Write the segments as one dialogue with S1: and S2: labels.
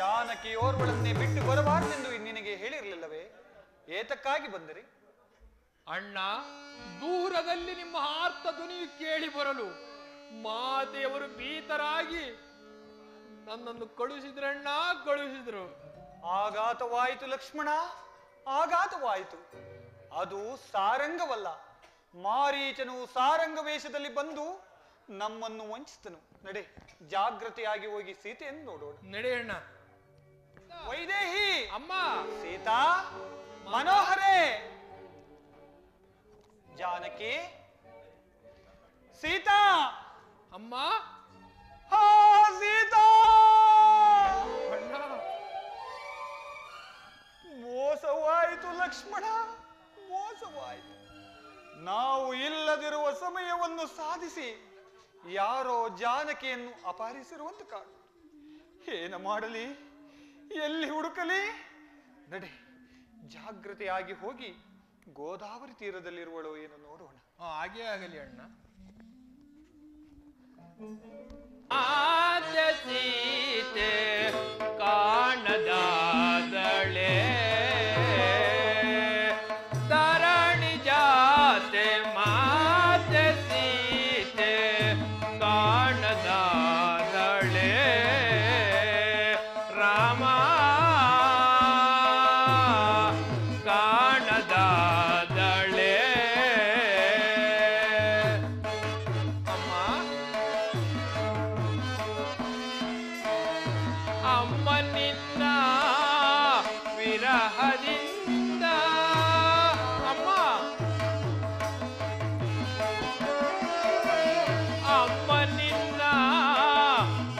S1: ಜಾನಕಿಯೋರ್ವಳನ್ನೇ ಬಿಟ್ಟು ಬರಬಾರದೆಂದು ನಿನಗೆ ಹೇಳಿರಲಿಲ್ಲವೇ? ಏತಕ್ಕಾಗಿ ಬಂದಿರಿ?
S2: ಅಣ್ಣ, ದೂರದಲ್ಲಿ ನಿಮ್ಮ ಆರ್ತ ಧ್ವನಿಯು ಕೇಳಿ ಬರಲು ಮಾತೆಯವರು ಭೀತರಾಗಿ ನನ್ನನ್ನು ಕಳುಹಿಸಿದ್ರಣ್ಣ, ಕಳುಹಿಸಿದ್ರು.
S1: ಆಘಾತವಾಯಿತು ಲಕ್ಷ್ಮಣ, ಆಘಾತವಾಯಿತು. ಅದು ಸಾರಂಗವಲ್ಲ. ಮಾರೀಚನು ಸಾರಂಗ ವೇಷದಲ್ಲಿ ಬಂದು ನಮ್ಮನ್ನು ವಂಚಿಸಿದನು. ನಡೆ, ಜಾಗ್ರತೆಯಾಗಿ ಹೋಗಿ ಸೀತೆಯನ್ನು ನೋಡೋಣ.
S2: ನಡೆಯಣ್ಣ.
S1: ವೈದೇಹಿ,
S2: ಅಮ್ಮ,
S1: ಸೀತಾ, ಮನೋಹರೇ, ಜಾನಕಿ, ಸೀತಾ,
S2: ಅಮ್ಮ,
S1: ಹಾ ಸೀತಾ.
S2: ಅಣ್ಣ,
S1: ಮೋಸವಾಯಿತು ಲಕ್ಷ್ಮಣ, ಮೋಸವಾಯಿತು. ನಾವು ಇಲ್ಲದಿರುವ ಸಮಯವನ್ನು ಸಾಧಿಸಿ ಯಾರೋ ಜಾನಕಿಯನ್ನು ಅಪಹರಿಸಿರುವಂತ ಕಾಣು. ಏನು ಮಾಡಲಿ, ಎಲ್ಲಿ ಹುಡುಕಲಿ? ನಡೆ, ಜಾಗ್ರತೆಯಾಗಿ ಹೋಗಿ ಗೋದಾವರಿ ತೀರದಲ್ಲಿರುವಳು ಏನು ನೋಡೋಣ.
S2: ಹಾಗೆ ಆಗಲಿ ಅಣ್ಣ. ಸೀತೆ ಕಾಣದಾದಳೆ ತರಣಿ ಜಾತೆ ಮಾತೆ ಸೀತೆ ಕಾಣದಾದಳೆ ರಾಮ ಕಾಣದಾದಳೆ. ಅಮ್ಮ, ಅಮ್ಮ ನಿನ್ನ ವಿರಹದಿಂದ, ಅಮ್ಮ, ಅಮ್ಮ ನಿನ್ನ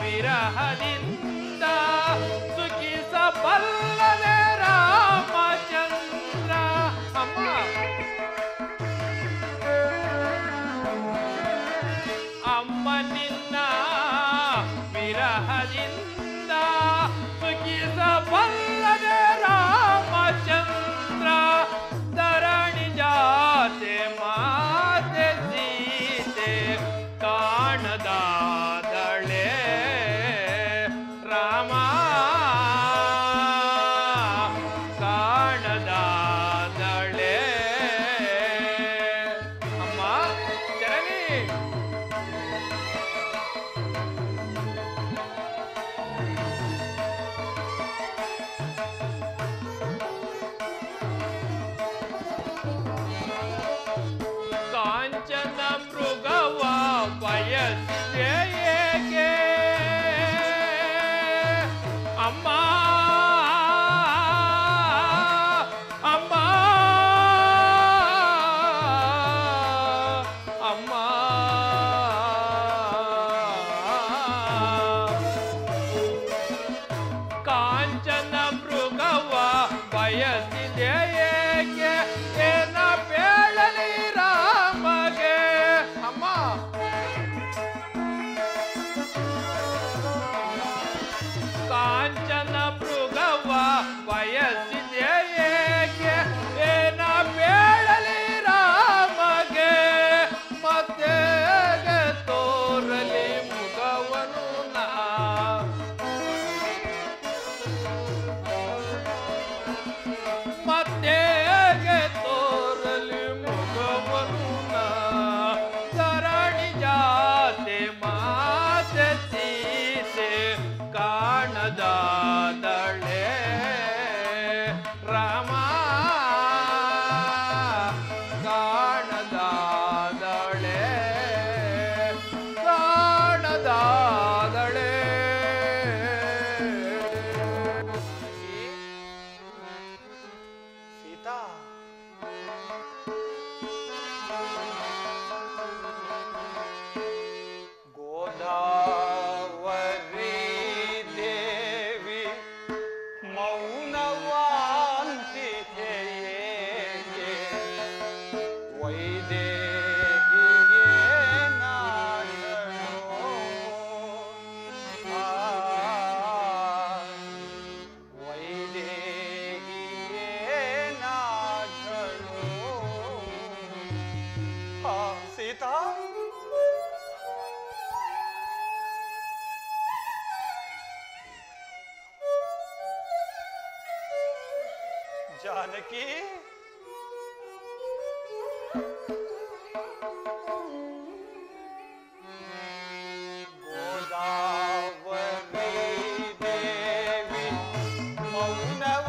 S2: ವಿರಹದಿಂದ ಸುಖಿಸಬಲ್ಲದೆ ರಾಮಚಂದ್ರ. ಅಮ್ಮ, ಅಮ್ಮ ನಿನ್ನ ವಿರಹದಿಂದ ಸುಖಿಸಬಲ್ಲದೆ ರಾಮಚಂದ್ರ. ತರಣಿ ಜಾತೆ ಮಾತೆ ಸೀತೆ ಕಾಣದಾದಳೆ ರಾಮ ಕಾಣದಾದಳೆ. ಅಮ್ಮ, ಜನನಿ, ಕಾಂಚನ ಮೃಗವ ಬಯಸಿದೆ ಏಕೆ? ಅಮ್ಮ, ಅಮ್ಮ, ಅಮ್ಮ, ಕಾಂಚನ ಮೃಗವ ಬಯಸಿದೆ ಏಕೆ? ಏನ ಬೇಳಲಿ ರಾಮಗೆ? ಅಮ್ಮ, ಕಾಂಚನ ಮೃಗವ ಬಯಸಿದೆ ಏಕೆ? ಏನ ಬೇಳಲಿ ರಾಮಗೆ? ಮತ್ತೆ ತೋರಲಿ ಮುಖವನು ನಾ, ಮತ್ತೆ ತೋರಲಿ ಮುಖವನು ನಾ. ತರಣಿ ಜಾತೆ ಮಾತೆ ಸೀತೆ ಕಾಣದಾದಳೆ ರಾಮ ಕಾಣದಾದಳೆ ಕಾಣದಾದಳೆ.
S1: ಸೀತಾ, ಗೋದಾವರಿ ದೇವಿ ಜಾನಕಿ ಗೋದಾವರಿ ದೇವಿ ಮೌನವಾಂತಿಗೆ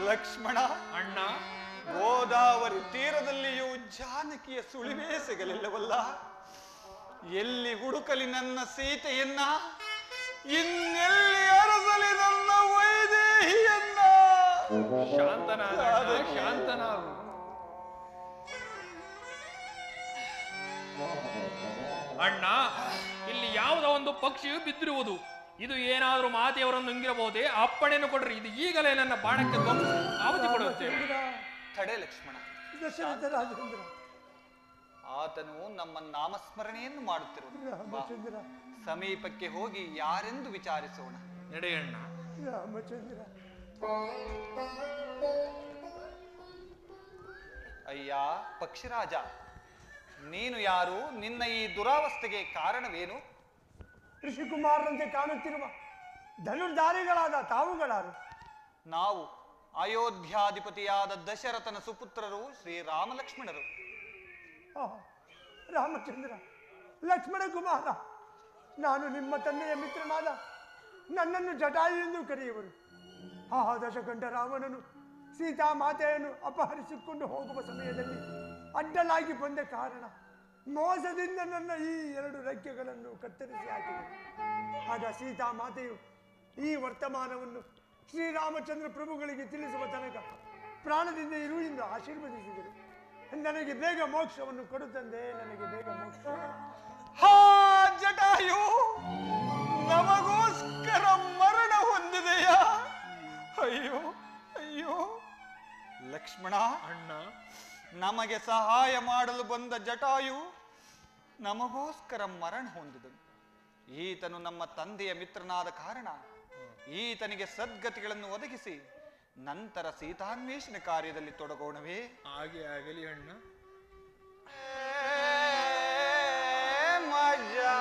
S1: ಲಕ್ಷ್ಮಣ,
S2: ಅಣ್ಣ,
S1: ಗೋದಾವರಿ ತೀರದಲ್ಲಿಯೂ ಜಾನಕಿಯ ಸುಳಿವೇ ಸಿಗಲಿಲ್ಲವಲ್ಲ. ಎಲ್ಲಿ ಹುಡುಕಲಿ ನನ್ನ ಸೀತೆಯನ್ನ, ಇನ್ನೆಲ್ಲಿ ಅರಸಲಿ ನನ್ನ ವೈದೇಹಿಯನ್ನ.
S2: ಶಾಂತನಾಗ ಶಾಂತನಾಗು. ಅಣ್ಣ, ಇಲ್ಲಿ ಯಾವುದೋ ಒಂದು ಪಕ್ಷಿಯು ಬಿದ್ದಿರುವುದು. ಇದು ಏನಾದರೂ ಮಾತೆಯವರನ್ನು ನುಂಗಿರಬಹುದೇ? ಅಪ್ಪಣೆಯನ್ನು ಕೊಡ್ರಿ, ಇದು ಈಗಲೇ ನನ್ನ ಬಾಣಕ್ಕೆ ಆವತಿ ಕೊಡುತ್ತೇವೆ.
S1: ತಡೆ ಲಕ್ಷ್ಮಣ.
S3: ದಶರಥ ರಾಜೇಂದ್ರ,
S1: ಆತನು ನಮ್ಮ ನಾಮಸ್ಮರಣೆಯನ್ನು ಮಾಡುತ್ತಿರುವುದು.
S3: ರಾಮಚಂದ್ರ,
S1: ಸಮೀಪಕ್ಕೆ ಹೋಗಿ ಯಾರೆಂದು ವಿಚಾರಿಸೋಣ.
S2: ನಡೆಯಣ್ಣ.
S3: ರಾಮಚಂದ್ರ.
S1: ಅಯ್ಯ ಪಕ್ಷಿರಾಜ, ನೀನು ಯಾರು? ನಿನ್ನ ಈ ದುರಾವಸ್ಥೆಗೆ ಕಾರಣವೇನು?
S3: ಋಷಿಕುಮಾರರಂತೆ ಕಾಣುತ್ತಿರುವ ಧನುರ್ಧಾರಿಗಳಾದ ತಾವುಗಳಾರು?
S1: ನಾವು ಅಯೋಧ್ಯಾಧಿಪತಿಯಾದ ದಶರಥನ ಸುಪುತ್ರರು ಶ್ರೀರಾಮ ಲಕ್ಷ್ಮಣರು.
S3: ರಾಮಚಂದ್ರ, ಲಕ್ಷ್ಮಣ ಕುಮಾರ, ನಾನು ನಿಮ್ಮ ತಂದೆಯ ಮಿತ್ರನಾದ ನನ್ನನ್ನು ಜಟಾಯು ಎಂದು ಕರೆಯುವರು. ದಶಕಂಠ ರಾವಣನು ಸೀತಾಮಾತೆಯನ್ನು ಅಪಹರಿಸಿಕೊಂಡು ಹೋಗುವ ಸಮಯದಲ್ಲಿ ಅಡ್ಡಲಾಗಿ ಬಂದ ಕಾರಣ ಮೋಸದಿಂದ ನನ್ನ ಈ 2 ರೆಕ್ಕೆಗಳನ್ನು ಕತ್ತರಿಸಿ ಹಾಕಿದೆ. ಆಗ ಸೀತಾಮಾತೆಯು ಈ ವರ್ತಮಾನವನ್ನು ಶ್ರೀರಾಮಚಂದ್ರ ಪ್ರಭುಗಳಿಗೆ ತಿಳಿಸುವ ತನಕ ಪ್ರಾಣದಿಂದ ಇರು ಎಂದು ಆಶೀರ್ವದಿಸಿದರು. ನನಗೆ ಬೇಗ ಮೋಕ್ಷವನ್ನು ಕೊಡು ತಂದೆ, ನನಗೆ ಬೇಗ ಮೋಕ್ಷ.
S1: ಜಟಾಯು ನಮಗೋಸ್ಕರ ಮರಣ ಹೊಂದಿದೆಯಾ? ಅಯ್ಯೋ ಅಯ್ಯೋ ಲಕ್ಷ್ಮಣ,
S2: ಅಣ್ಣ,
S1: ನಮಗೆ ಸಹಾಯ ಮಾಡಲು ಬಂದ ಜಟಾಯು ನಮಗೋಸ್ಕರ ಮರಣ ಹೊಂದಿದನು. ಈತನು ನಮ್ಮ ತಂದೆಯ ಮಿತ್ರನಾದ ಕಾರಣ ಈತನಿಗೆ ಸದ್ಗತಿಗಳನ್ನು ಒದಗಿಸಿ ನಂತರ ಸೀತಾನ್ವೇಷಣೆ ಕಾರ್ಯದಲ್ಲಿ ತೊಡಗೋಣವೇ?
S2: ಹಾಗೆ ಆಗಲಿ ಅಣ್ಣ.
S1: ಮಜಾ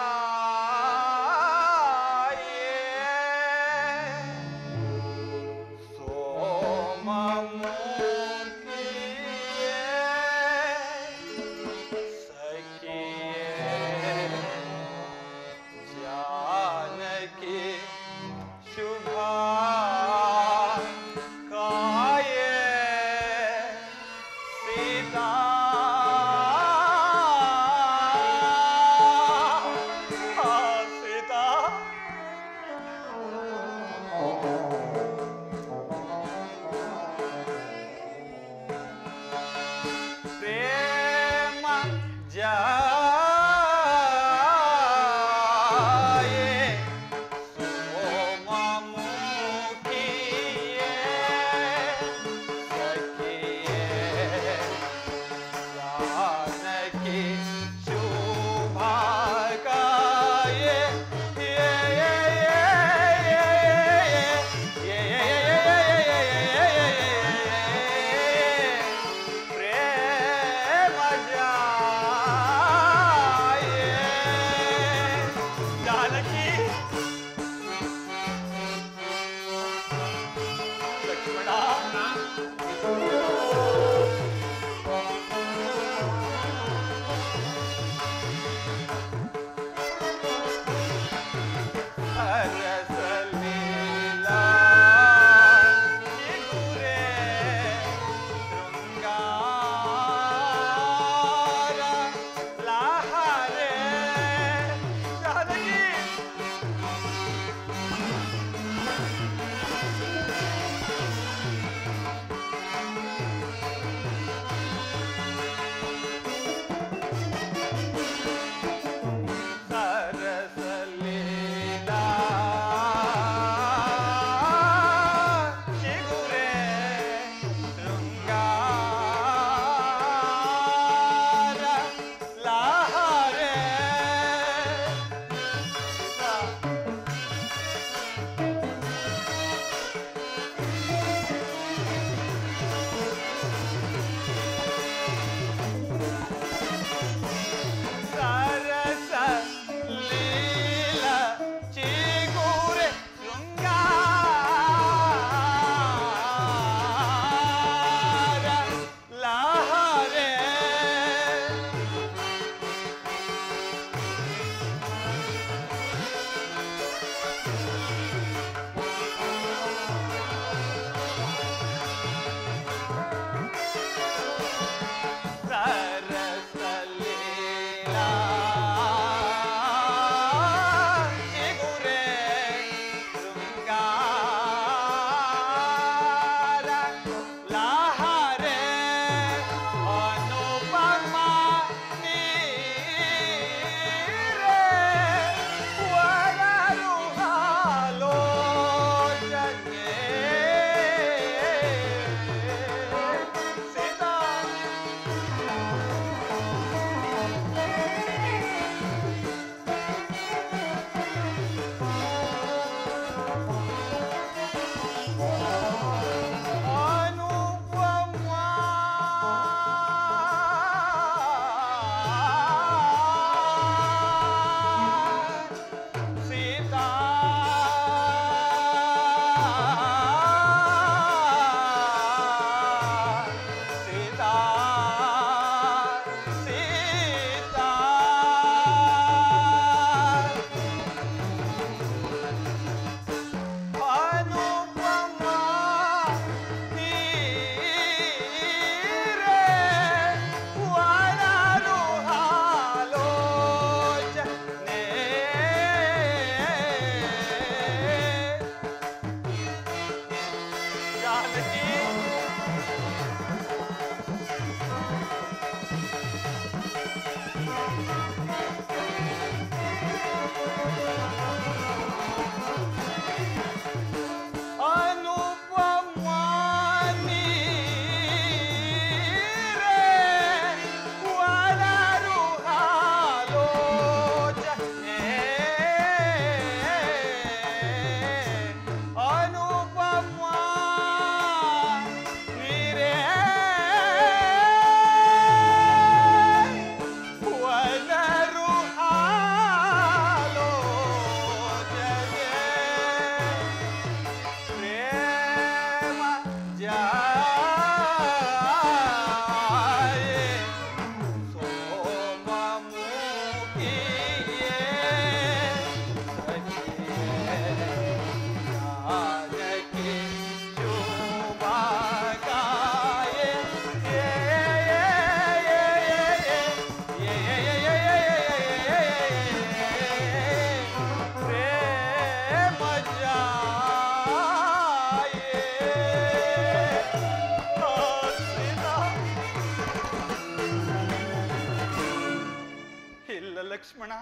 S1: ಲಕ್ಷ್ಮಣ,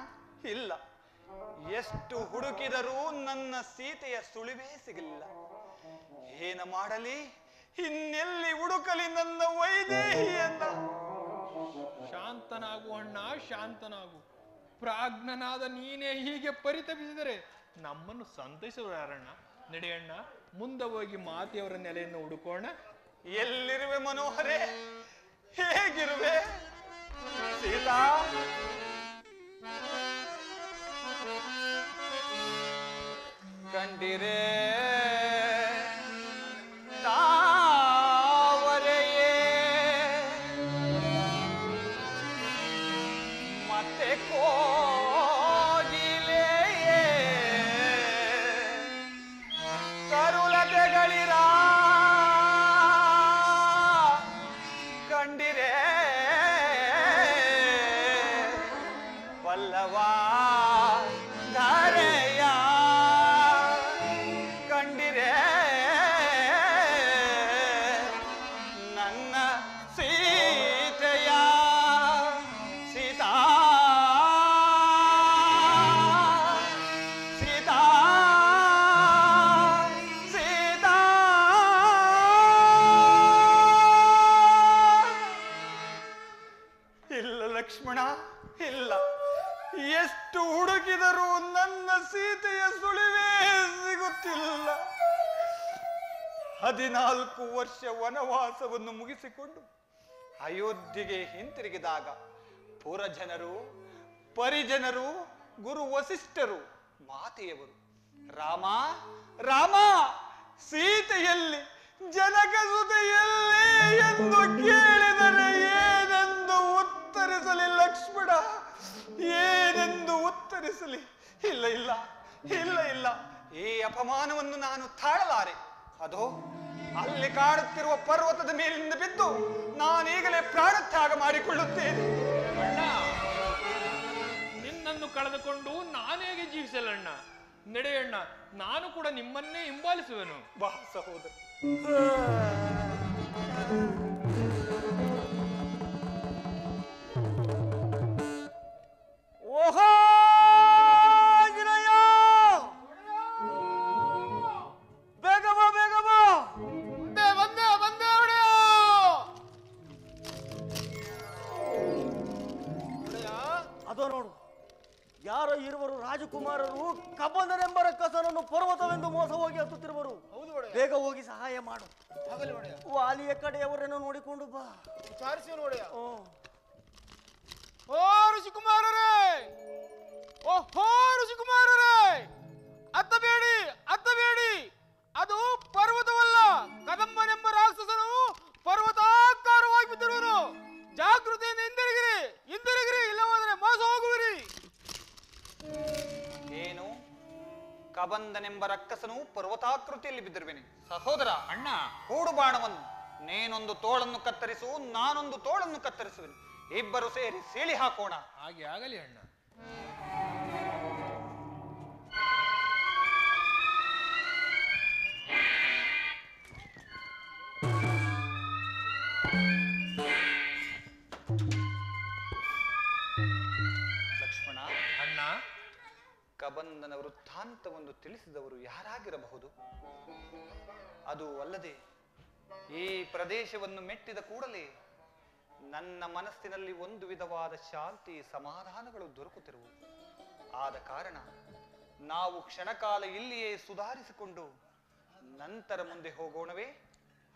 S1: ಇಲ್ಲ. ಎಷ್ಟು ಹುಡುಕಿದರೂ ನನ್ನ ಸೀತೆಯ ಸುಳಿವೇ ಸಿಗಲಿಲ್ಲ. ಏನ ಮಾಡಲಿ, ಇನ್ನೆಲ್ಲಿ ಹುಡುಕಲಿ ನನ್ನ ವೈದೇಹಿಯನ್ನ?
S2: ಶಾಂತನಾಗು ಅಣ್ಣ, ಶಾಂತನಾಗು. ಪ್ರಾಜ್ಞನಾದ ನೀನೇ ಹೀಗೆ ಪರಿತಪಿಸಿದರೆ ನಮ್ಮನ್ನು ಸಂತೈಸುವ ಯಾರಣ್ಣ? ನಡೆಯಣ್ಣ, ಮುಂದೆ ಹೋಗಿ ಮಾತೆಯವರ ನೆಲೆಯನ್ನು ಹುಡುಕೋಣ.
S1: ಎಲ್ಲಿರುವೆ ಮನೋಹರೇ? ಹೇಗಿರುವೆ ಸೀತಾ? ಕಂಡಿರೇ ತಾವರೆಯೇ ಮತ್ತೆ ಕೋಗಿಲೆಯೇ ಕರುಳತೆಗಳಿರ ಕಂಡಿರೇ ಪಲ್ಲವಾ ಧಾರೆಯ ಕಂಡಿರೇ ನನ್ನ ಸೀತೆಯ ಸೀತಾ ಸೀತಾ ಸೀತಾ ಇಲ್ಲ ಲಕ್ಷ್ಮಣ, ಇಲ್ಲ. ಎಷ್ಟು ಹುಡುಕಿದರೂ ನನ್ನ ಸೀತೆಯ ಸುಳಿವೇ ಸಿಗುತ್ತಿಲ್ಲ. 14 ವರ್ಷ ವನವಾಸವನ್ನು ಮುಗಿಸಿಕೊಂಡು ಅಯೋಧ್ಯೆಗೆ ಹಿಂತಿರುಗಿದಾಗ ಪುರಜನರು, ಪರಿಜನರು, ಗುರು ವಸಿಷ್ಠರು, ಮಾತೆಯವರು ರಾಮ ರಾಮ ಸೀತೆಯಲ್ಲಿ, ಜನಕಸುತೆಯಲ್ಲಿ ಎಂದು ಕೇಳಿದರೆ ಏನೆಂದು ಉತ್ತರಿಸಲಿ ಲಕ್ಷ್ಮಣ? ಏನೆಂದು ಉತ್ತರಿಸಲಿ? ಇಲ್ಲ ಇಲ್ಲ ಇಲ್ಲ ಇಲ್ಲ, ಈ ಅಪಮಾನವನ್ನು ನಾನು ತಾಳಲಾರೆ. ಅದೋ ಅಲ್ಲಿ ಕಾಡುತ್ತಿರುವ ಪರ್ವತದ ಮೇಲಿಂದ ಬಿದ್ದು ನಾನೀಗಲೇ ಪ್ರಾಣತ್ಯಾಗ ಮಾಡಿಕೊಳ್ಳುತ್ತೇನೆ.
S2: ಅಣ್ಣ, ನಿನ್ನನ್ನು ಕಳೆದುಕೊಂಡು ನಾನೇಗೆ ಜೀವಿಸಲಣ್ಣ? ನಡೆಯಣ್ಣ, ನಾನು ಕೂಡ ನಿಮ್ಮನ್ನೇ ಹಿಂಬಾಲಿಸುವೆನು.
S1: ಬಾ ಸಹೋದರ.
S3: ಓಹೋ ಗಿರಯ್ಯ, ಬೇಗ ಬಾ, ಬೇಗ ಬಾ.
S2: ಬಂದೆ
S4: ಅದೋ ನೋಡು, ಯಾರೋ ಇರುವರು ರಾಜಕುಮಾರರು ಕಬ್ಬಂದನೆಂಬ ರಕ್ಕಸನನ್ನು ಪರ್ವತವೆಂದು ಮೋಸ ಹೋಗಿ ಹತ್ತುತ್ತಿರುವರು. ಬೇಗ ಹೋಗಿ ಸಹಾಯ ಮಾಡು. ವಾಲಿಯ ಕಡೆಯವರನ್ನು ನೋಡಿಕೊಂಡು ಬಾ.
S5: ಓ ಋಷಿಕುಮಾರರೇ, ಓಹೋ ಋಷಿಕುಮಾರರೇ, ಅತ್ತಬೇಡಿ ಅತ್ತಬೇಡಿ, ಅದು ಪರ್ವತವಲ್ಲ, ಕದಂಬನೆಂಬ ರಾಕ್ಷಸನು ಪರ್ವತಾಕಾರವಾಗಿ ಬಿದ್ದಿರುವನು. ಜಾಗೃತಿಯಿಂದ ಹಿಂದಿರುಗಿರಿ, ಹಿಂದಿರುಗಿರಿ, ಇಲ್ಲವಾದರೆ ಮೋಸ ಹೋಗುವಿರಿ.
S1: ಏನು? ಕಬಂದನೆಂಬ ರಕ್ಕಸನು ಪರ್ವತಾಕೃತಿಯಲ್ಲಿ ಬಿದ್ದಿರುವೆನೆ. ಸಹೋದರ,
S2: ಅಣ್ಣ,
S1: ಹೂಡು ಬಾಣವನ್ನು, ನೀನೊಂದು ತೋಳನ್ನು ಕತ್ತರಿಸು, ನಾನೊಂದು ತೋಳನ್ನು ಕತ್ತರಿಸುವೆನು. ಇಬ್ಬರು ಸೇರಿ ಸೀಳಿ ಹಾಕೋಣ.
S2: ಹಾಗೆ ಆಗಲಿ ಅಣ್ಣ.
S1: ಲಕ್ಷ್ಮಣ,
S2: ಅಣ್ಣ,
S1: ಕಬಂದನ ವೃತ್ತಾಂತವನ್ನು ತಿಳಿಸಿದವರು ಯಾರಾಗಿರಬಹುದು? ಅದು ಅಲ್ಲದೆ ಈ ಪ್ರದೇಶವನ್ನು ಮೆಟ್ಟಿದ ಕೂಡಲೇ ನನ್ನ ಮನಸ್ಸಿನಲ್ಲಿ ಒಂದು ವಿಧವಾದ ಶಾಂತಿ ಸಮಾಧಾನಗಳು ದೊರಕುತ್ತಿರುವು. ಆದ ಕಾರಣ ನಾವು ಕ್ಷಣಕಾಲ ಇಲ್ಲಿಯೇ ಸುಧಾರಿಸಿಕೊಂಡು ನಂತರ ಮುಂದೆ ಹೋಗೋಣವೇ?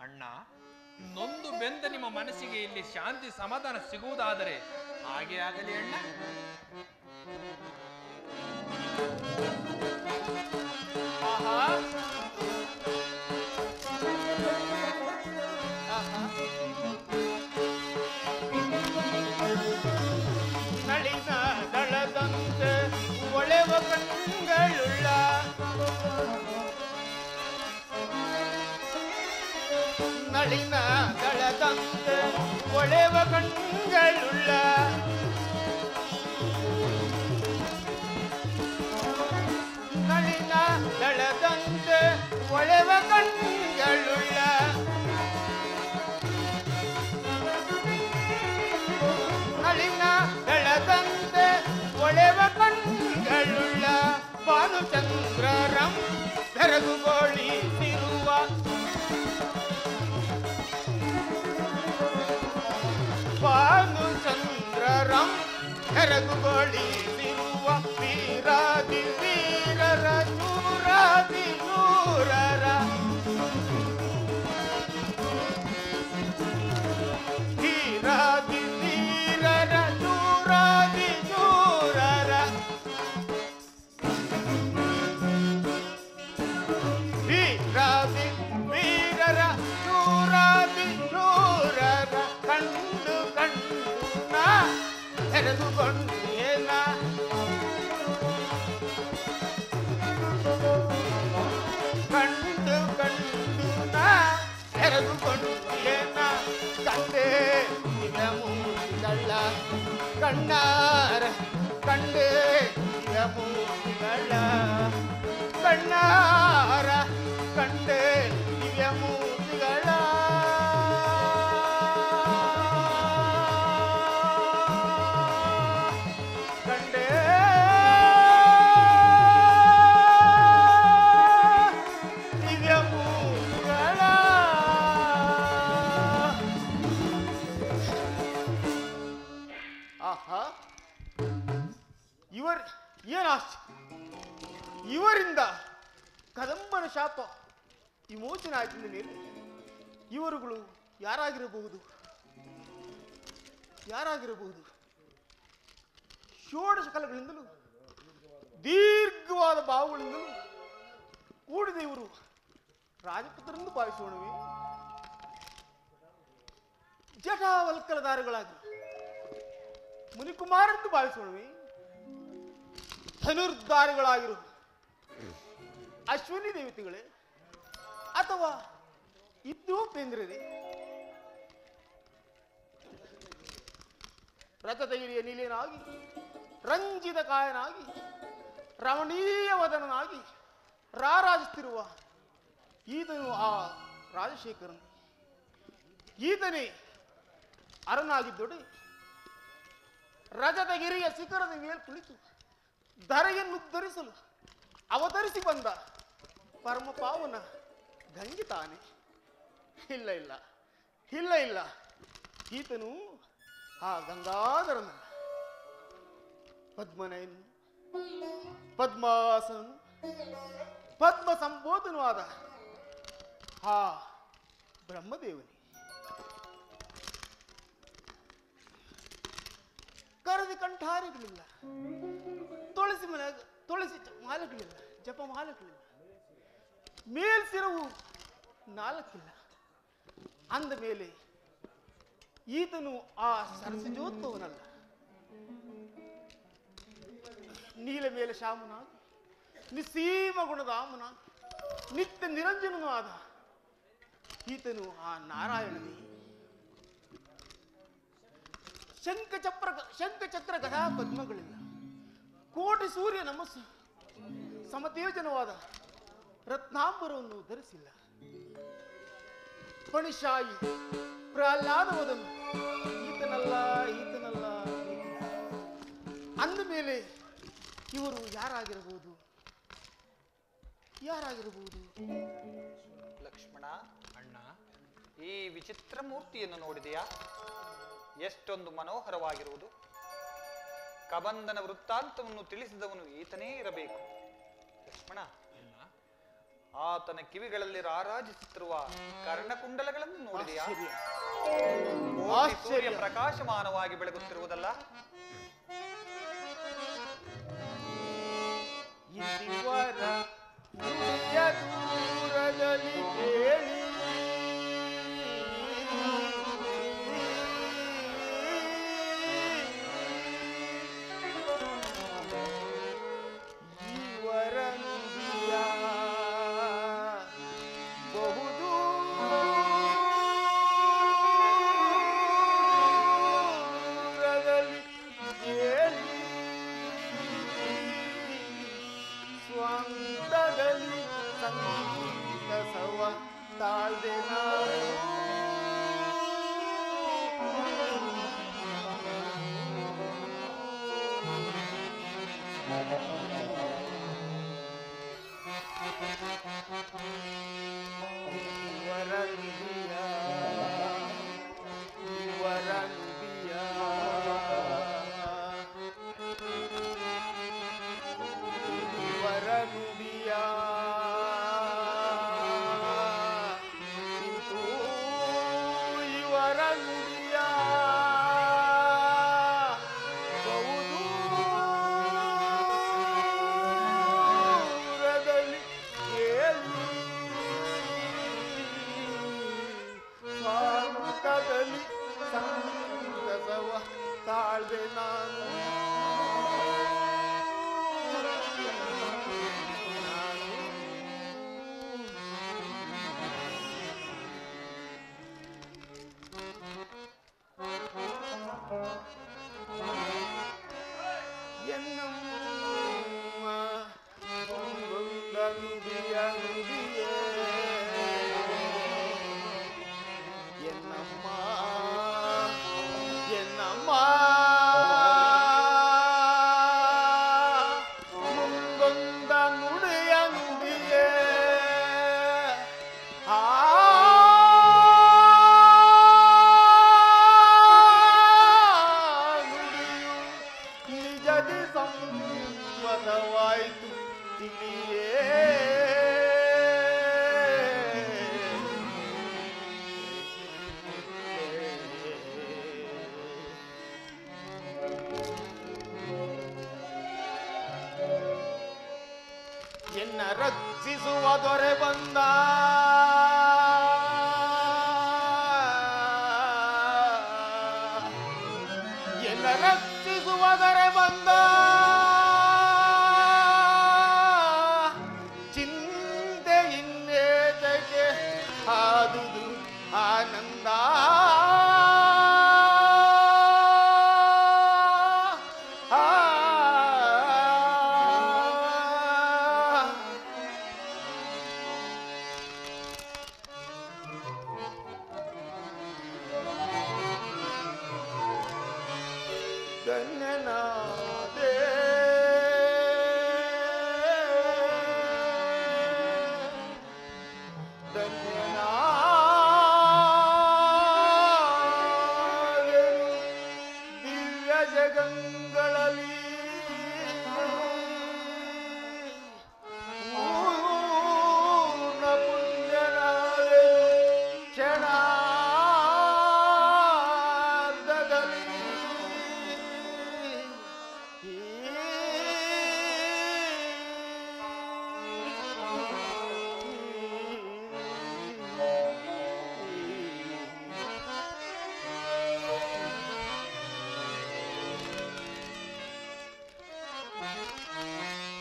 S2: ಅಣ್ಣ, ನೊಂದು ಬೆಂದ ನಿಮ್ಮ ಮನಸ್ಸಿಗೆ ಇಲ್ಲಿ ಶಾಂತಿ ಸಮಾಧಾನ ಸಿಗುವುದಾದರೆ ಹಾಗೆ ಆಗಲಿ ಅಣ್ಣ.
S5: ಆಹಾ, ನಳಿನ ದಳದಂತೆ ಒಳೆವ ಕಣ್ಗಳುಳ್ಳ, ನಳಿನ ದಳದಂತೆ ಒಳೆವ ಕಣ್ಗಳುಳ್ಳ, ನಳಿನ ದಳದಂತೆ ಒಳೆವ ಕಣ್ಗಳುಳ್ಳ, ನಳಿನ ದಳದಂತೆ ಒಳೆ ಬೆರಗುಗೊಳಿಸಿರುವ ವೀರಾದಿ ವೀರರ ಶೂರಾದಿ ಶೂರರ ವೀರಾದಿ ವೀರರ ಶೂರಾದಿ ಶೂರರ ವೀರಾದಿ ವೀರರ ಶೂರಾದಿ ಶೂರರ ಕಂಡು ಕಂಡು ನಾ ತೆರೆದುಕೊಂಡೇನ ಕಂಡು ಕಂಡು ನಾ ತೆರೆದುಕೊಂಡೇನ ಕಂಡೆ ಇದ ಮೂರ್ತಿಗಳ ಕಣ್ಣಾರ ಕಂಡೆ ಇದ ಮೂರ್ತಿಗಳ ಕಣ್ಣಾರ ಕಂಡೆ ದಿವ್ಯ ಮೂರ್ತಿಗಳ ಕಂಡೆ ದಿವ್ಯ ಮೂರ್ತಿಗಳ ಆಹಾ ಇವರಿಂದ ಕದಂಬನ ಶಾಪ ವಿಮೋಚನೆ ಆಯ್ತಿದ್ದ ಮೇಲೆ ಇವರುಗಳು ಯಾರಾಗಿರಬಹುದು ಷೋಡಶ ಕಲೆಗಳಿಂದಲೂ ದೀರ್ಘವಾದ ಬಾವುಗಳಿಂದಲೂ ಕೂಡಿದ ಇವರು ರಾಜಪುತ್ರರೆಂದು ಭಾವಿಸೋಣವೇ ಜಟಾವಲ್ಕಲಧಾರಿಗಳಾಗಿ ಮುನಿಕುಮಾರೆಂದು ಭಾವಿಸೋಣವೇ ಧನುರ್ಧಾರಿಗಳಾಗಿರು ಅಶ್ವಿನಿ ದೇವತೆಗಳೇ ಅಥವಾ ಇದ್ದೋಪೇಂದ್ರರೇ ರಥದಗಿರಿಯ ನೀಲೇನಾಗಿ ರಂಜಿತ ಕಾಯನಾಗಿ ರಮಣೀಯ ವದನನಾಗಿ ರಾರಾಜಿಸುತ್ತಿರುವ ಈತನು ಆ ರಾಜಶೇಖರನು ಈತನೇ ಅರನಾಗಿದ್ದೊಡೆ ರಜತಗಿರಿಯ ಶಿಖರದ ಮೇಲೆ ಕುಳಿತು ಧರೆಯನ್ನು ಉದ್ಧರಿಸಲು ಅವತರಿಸಿ ಬಂದ ಪರಮ ಪಾವನ ಗಂಗೆ ತಾನೆ. ಇಲ್ಲ ಇಲ್ಲ ಇಲ್ಲ ಇಲ್ಲ ಈತನು ಆ ಗಂಗಾಧರನ ಪದ್ಮನಯನು ಪದ್ಮಾಸನು ಪದ್ಮ ಸಂಬೋಧನೂ ಆದ ಆ ಬ್ರಹ್ಮದೇವನೇ. ಕರದಿ ಕಂಠಾರಿಗಳಿಲ್ಲ, ತುಳಸಿ ಮಾಲೆಗಳಿಲ್ಲ, ಜಪ ಮಾಲೆಗಳಿಲ್ಲ, ಮೇಲ್ಸಿರವು ನಾಲ್ಕಿಲ್ಲ. ಅಂದ ಮೇಲೆ ಈತನು ಆ ಸರಸಜೋತ್ವವನಲ್ಲ. ನೀಲ ಮೇಲೆ ಶ್ಯಾಮನಾಗಿ ನಿಸೀಮ ಗುಣಧಾಮನಾಗಿ ನಿತ್ಯ ನಿರಂಜನೂ ಆದ ಈತನು ಆ ನಾರಾಯಣನೇ. ಶಂಖಚಕ್ರ ಗದಾ ಪದ್ಮಗಳಿಲ್ಲ, ಕೋಟಿ ಸೂರ್ಯ ನಮಸ್ಸು ಸಮತೇಜನವಾದ ರತ್ನಾಂಬರವನ್ನು ಧರಿಸಿಲ್ಲ. ಪಣಿಶಾಯಿ ಪ್ರಹ್ಲಾದವದನು ಈತನಲ್ಲ ಈತನಲ್ಲ. ಅಂದ ಮೇಲೆ ಇವರು ಯಾರಾಗಿರಬಹುದು?
S1: ಲಕ್ಷ್ಮಣ ಅಣ್ಣ, ಈ ವಿಚಿತ್ರ ಮೂರ್ತಿಯನ್ನು ನೋಡಿದೆಯಾ? ಎಷ್ಟೊಂದು ಮನೋಹರವಾಗಿರುವುದು. ಕಬಂಧನ ವೃತ್ತಾಂತವನ್ನು ತಿಳಿಸಿದವನು ಈತನೇ ಇರಬೇಕು. ಲಕ್ಷ್ಮಣ, ಆತನ ಕಿವಿಗಳಲ್ಲಿ ರಾರಾಜಿಸುತ್ತಿರುವ ಕರ್ಣಕುಂಡಲಗಳನ್ನು ನೋಡಿದೆಯಾ? ಸೂರ್ಯ ಪ್ರಕಾಶಮಾನವಾಗಿ ಬೆಳಗುತ್ತಿರುವುದಲ್ಲ.
S5: ದೂರದಲ್ಲಿ ಕೇಳಿ ನುಡಿಯ ಬಹುದೂರದಲ್ಲಿ ಕೇಳಿ ಸ್ವಾಗತದಲ್ಲಿ ಸಂತಸವ ತಾಳ್ದೆ ನಾನು ಸಂಮತವಾಯಿತು ತಿಳಿಯೇ ಎನ್ನ ರಕ್ಷಿಸುವ ದೊರೆ ಬಂದ ಎನ್ನ ರಕ್ಷಿಸುವ ದೊರೆ ಬಂದ ಚಿಂತೆ ಇನ್ನೇತಕ್ಕೆ ಆದುದು ಆನಂದ ಧನ್ಯನಾದೆ ಧನ್ಯನಾದೆನು ದಿವ್ಯ ಜಗಂಗಳಲ್ಲಿ ಪೂರ್ಣ ಪುಣ್ಯನಾದೆನು ಕ್ಷಣಾರ್ಧದಲ್ಲಿ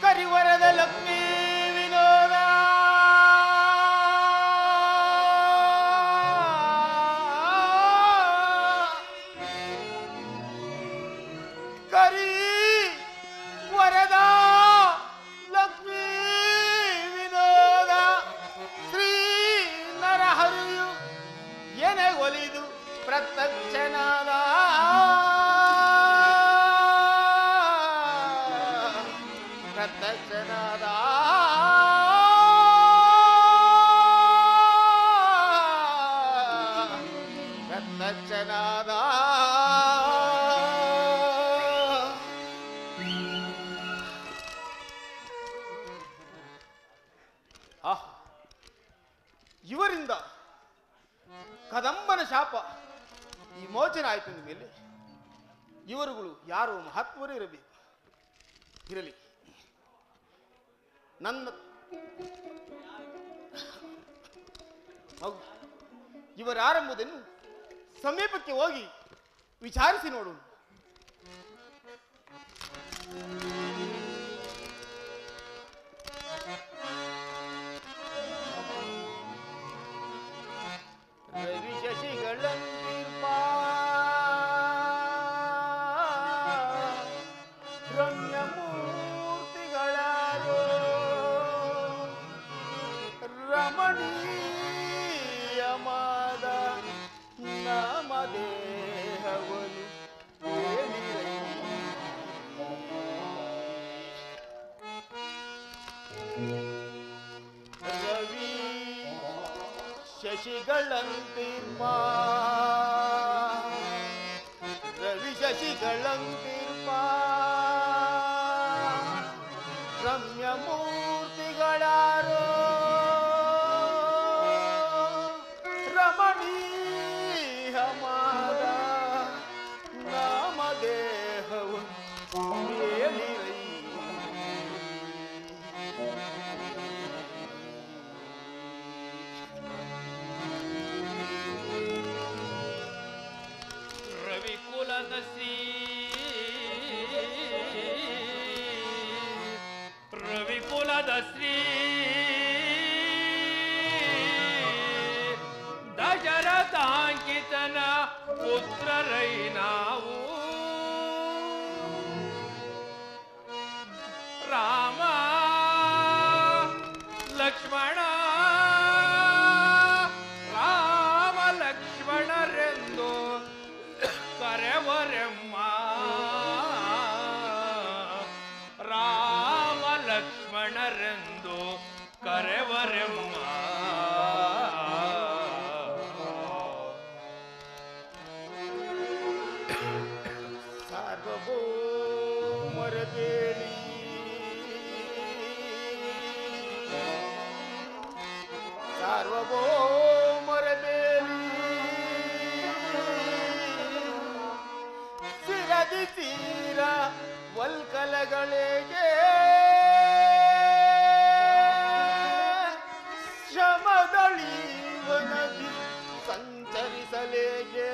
S5: ಕರಿವರದ ಲಕ್ಷ್ಮೀ ವಿನೋದ ಕರಿ ವರದ ಲಕ್ಷ್ಮೀ ವಿನೋದ ಶ್ರೀ ನರಹರಿಯು ಎನೆ ಒಲಿದು ಪ್ರತ್ಯಕ್ಷನಾದ ಪ್ರತ್ಯಕ್ಷನಾದ ಪ್ರತ್ಯಕ್ಷನಾದ ಇವರಿಂದ ಕದಂಬನ ಶಾಪ ವಿಮೋಚನೆ ಆಯ್ತು ಮೇಲೆ ಇವರುಗಳು ಯಾರು ಮಹತ್ವರು ಇರಬೇಕು. ಇರಲಿ, ನನ್ನ ಮಗು ಇವರಾರೆಂಬುದನ್ನು ಸಮೀಪಕ್ಕೆ ಹೋಗಿ ವಿಚಾರಿಸಿ ನೋಡು. ರವಿ ಶಶಿಗಳಂತಿರ್ಪ ರಮ್ಯಮೂರ್ತಿಗಳಾರೋ ರಮಣೀಯಮಾದ ನಾಮದೇಹವನು ಹೇಳಿರೈ. ರವಿ ಶಶಿಗಳಂತಿರ್ಪ ರವಿ ಶಶಿಗಳಂತಿರ್ಪ ರಮ್ಯಮೂರ್ತಿಗಳಾರೋ ರಮಣೀಯಮಾದ
S2: ಪುತ್ರರೈ ನಾವು ರಾಮ ಲಕ್ಷ್ಮಣ ರಾಮ ಲಕ್ಷ್ಮಣರೆಂದು ಕರೆವರೆಮ್ಮ ರಾಮ ಲಕ್ಷ್ಮಣರೆಂದು ಕರೆವರೆಮ್ಮ
S5: ಸಾರ್ವಭೌಮರ ಬೇಡಿ ಸಾರ್ವಭೌಮರ ಬೇಡಿ ಸಿರದಿ ತೀರ ವಲ್ಕಲಗಳಿಗೆ ಶ್ರಮದಳೀವನದಿ ಸಂಚರಿಸಲೇಗೆ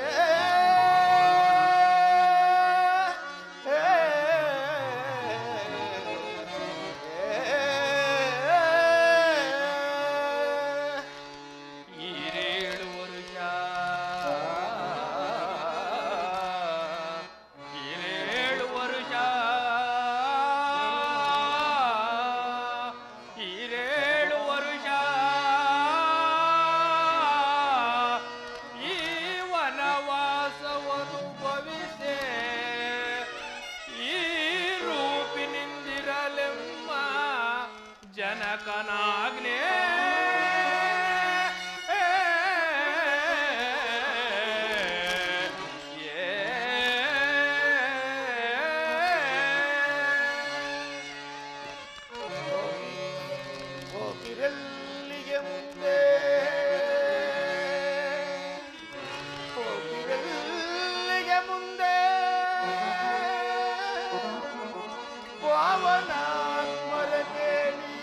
S2: ಜನಕನಾಗ್ನೇ
S5: ಹೋಗಿರಲ್ಲಿಗೆ ಮುಂದೆ ಹೋಗಿರಲ್ಲಿಗೆ ಮುಂದೆ ಪಾವನಾತ್ಮರ ಬೇಡಿ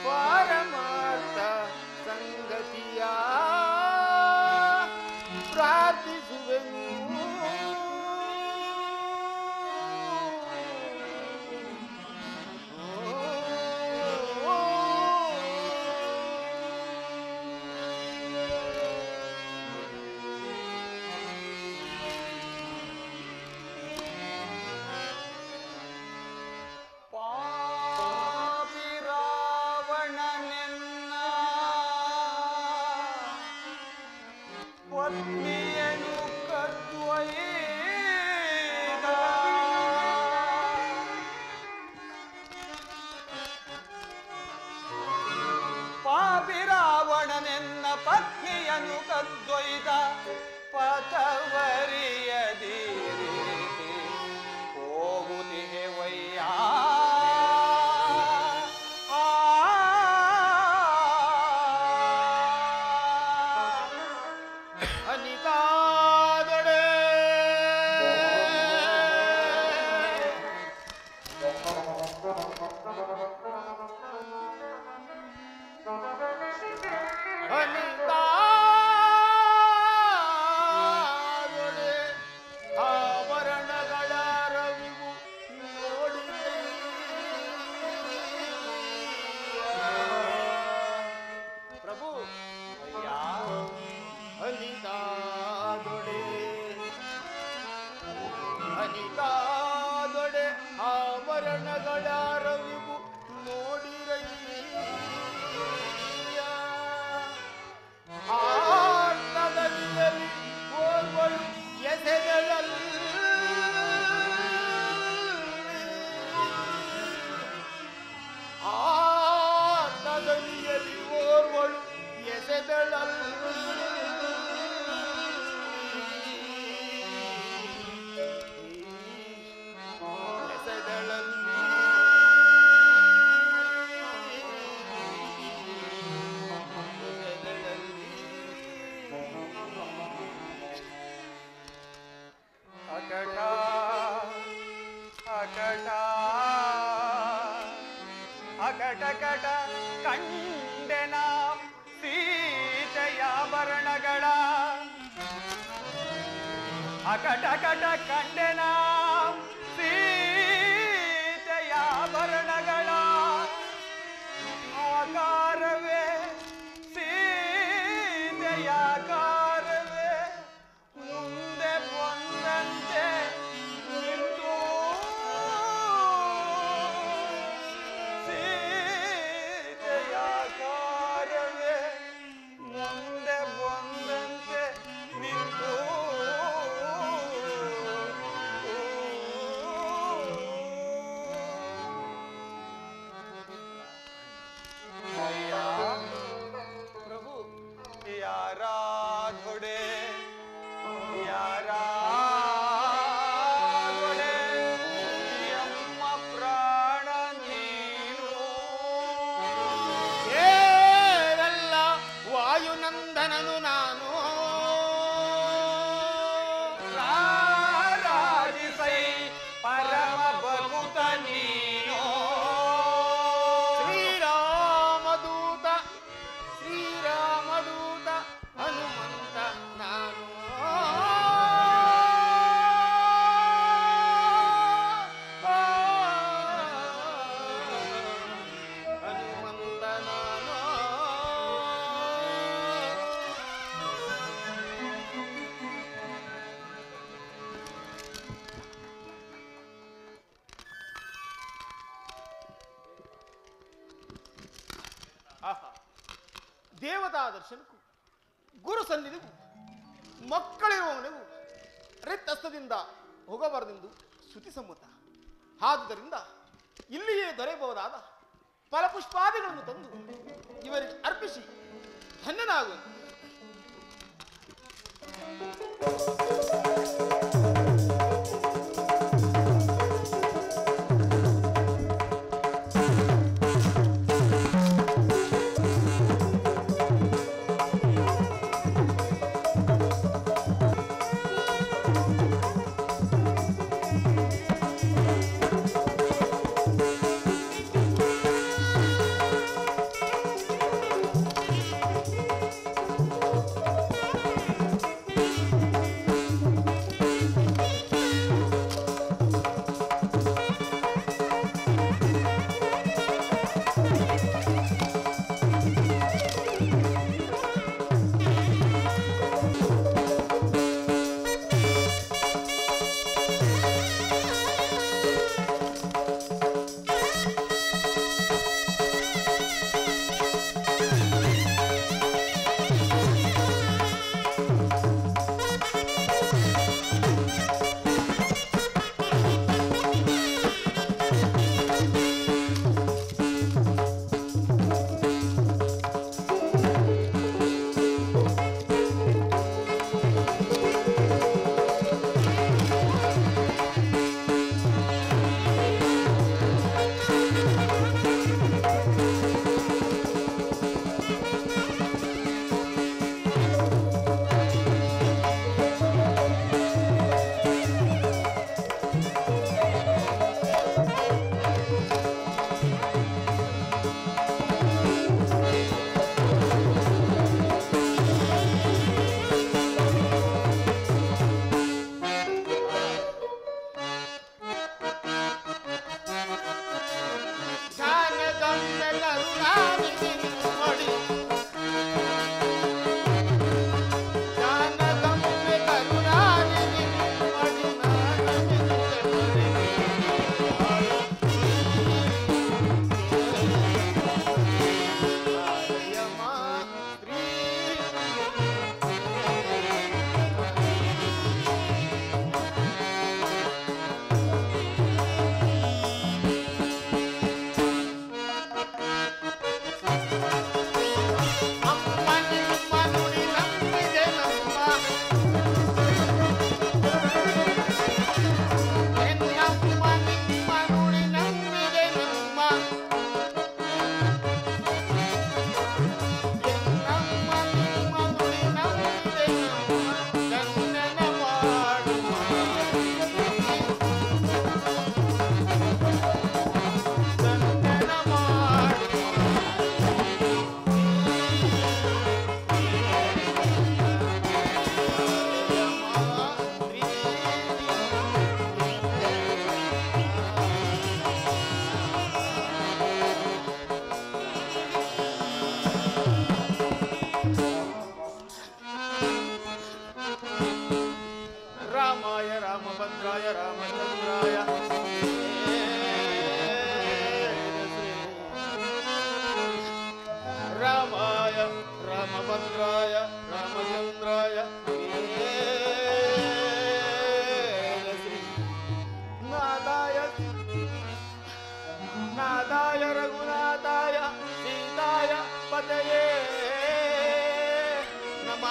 S5: ಪಾರಮಾರ್ಥ ಸಂಗತಿಯ ಪ್ರಾರ್ಥಿಸುವೆನು
S1: ಪಾಪಿ ರಾವಣನೆನ್ನ ಪತ್ನಿಯನು ಕದ್ವೈದ ಪಾಪಿ ರಾವಣನೆನ್ನ ಪತ್ನಿಯನು ಕದ್ದೊಯ್ದ ಪಥವರಿಯದಿರಿ ಹೋಗುತ್ತಿಹೆ ವಯ್ಯ
S5: ಅನಿತಾದೊಡೆ ಅನಿತಾದೊಡೆ ಆಭರಣಗಳ ರವಿವು ನೋಡಿ ಪ್ರಭು ಅನಿತಾದೊಡೆ ಅನಿತಾದೊಡೆ ಆಭರಣಗಳ ರವಿವು ನೋಡಿರಯ್ಯ ಆರ್ನದಲ್ಲಿ ಓರ್ವಳು ಎಸೆಗಳಲ್ಲಿ ಆರ್ನದಲ್ಲಿ ಓರ್ವಳು ಎಸೆದಳಲ್ಲಿ
S1: ಅಕಟ ಅಕಟ ಅಕಟಕಟ ಕಂಡೆನ ಸೀತೆಯಾಭರಣಗಳ ಅಕಟಕಟ ಕಂಡೆನ ಸೀತೆಯಾಭರಣಗಳ ಆಕಾರವೇ ಸೀತೆಯಾಕಾರವೇ ಯಾರಾದೊಡೆ ಯಾರಾದೊಡೆ ಎಮ್ಮ ಪ್ರಾಣ ನೀನು
S5: ಏರಲ್ಲ ವಾಯುನಂದನನು ನಾನು
S1: ರಾರಾಜಿಸೈ ಪರಮ ಭಕುತ ನೀನು
S5: ಶ್ರೀರಾಮದೂತ ಹನುಮಂತ ನಾನು ಹನುಮಂತ ನಾನು ಆಹಾ ದೇವತಾ ದರ್ಶನಕ್ಕೂ ಗುರು ಸನ್ನಿಧಿಗೂ ಮಕ್ಕಳಿರುವವನಿಗೂ ರಿಕ್ತಸ್ಥದಿಂದ ಹೋಗಬಾರದೆಂದು ಶ್ರುತಿ ಸಮ್ಮತ. ಆದುದರಿಂದ ಇಲ್ಲಿಯೇ ದೊರೆಯಬಹುದಾದ ಫಲಪುಷ್ಪಾದಿಗಳನ್ನು ತಂದು ಇವರಿಗೆ ಅರ್ಪಿಸಿ ಧನ್ಯನಾಗುವೆನು.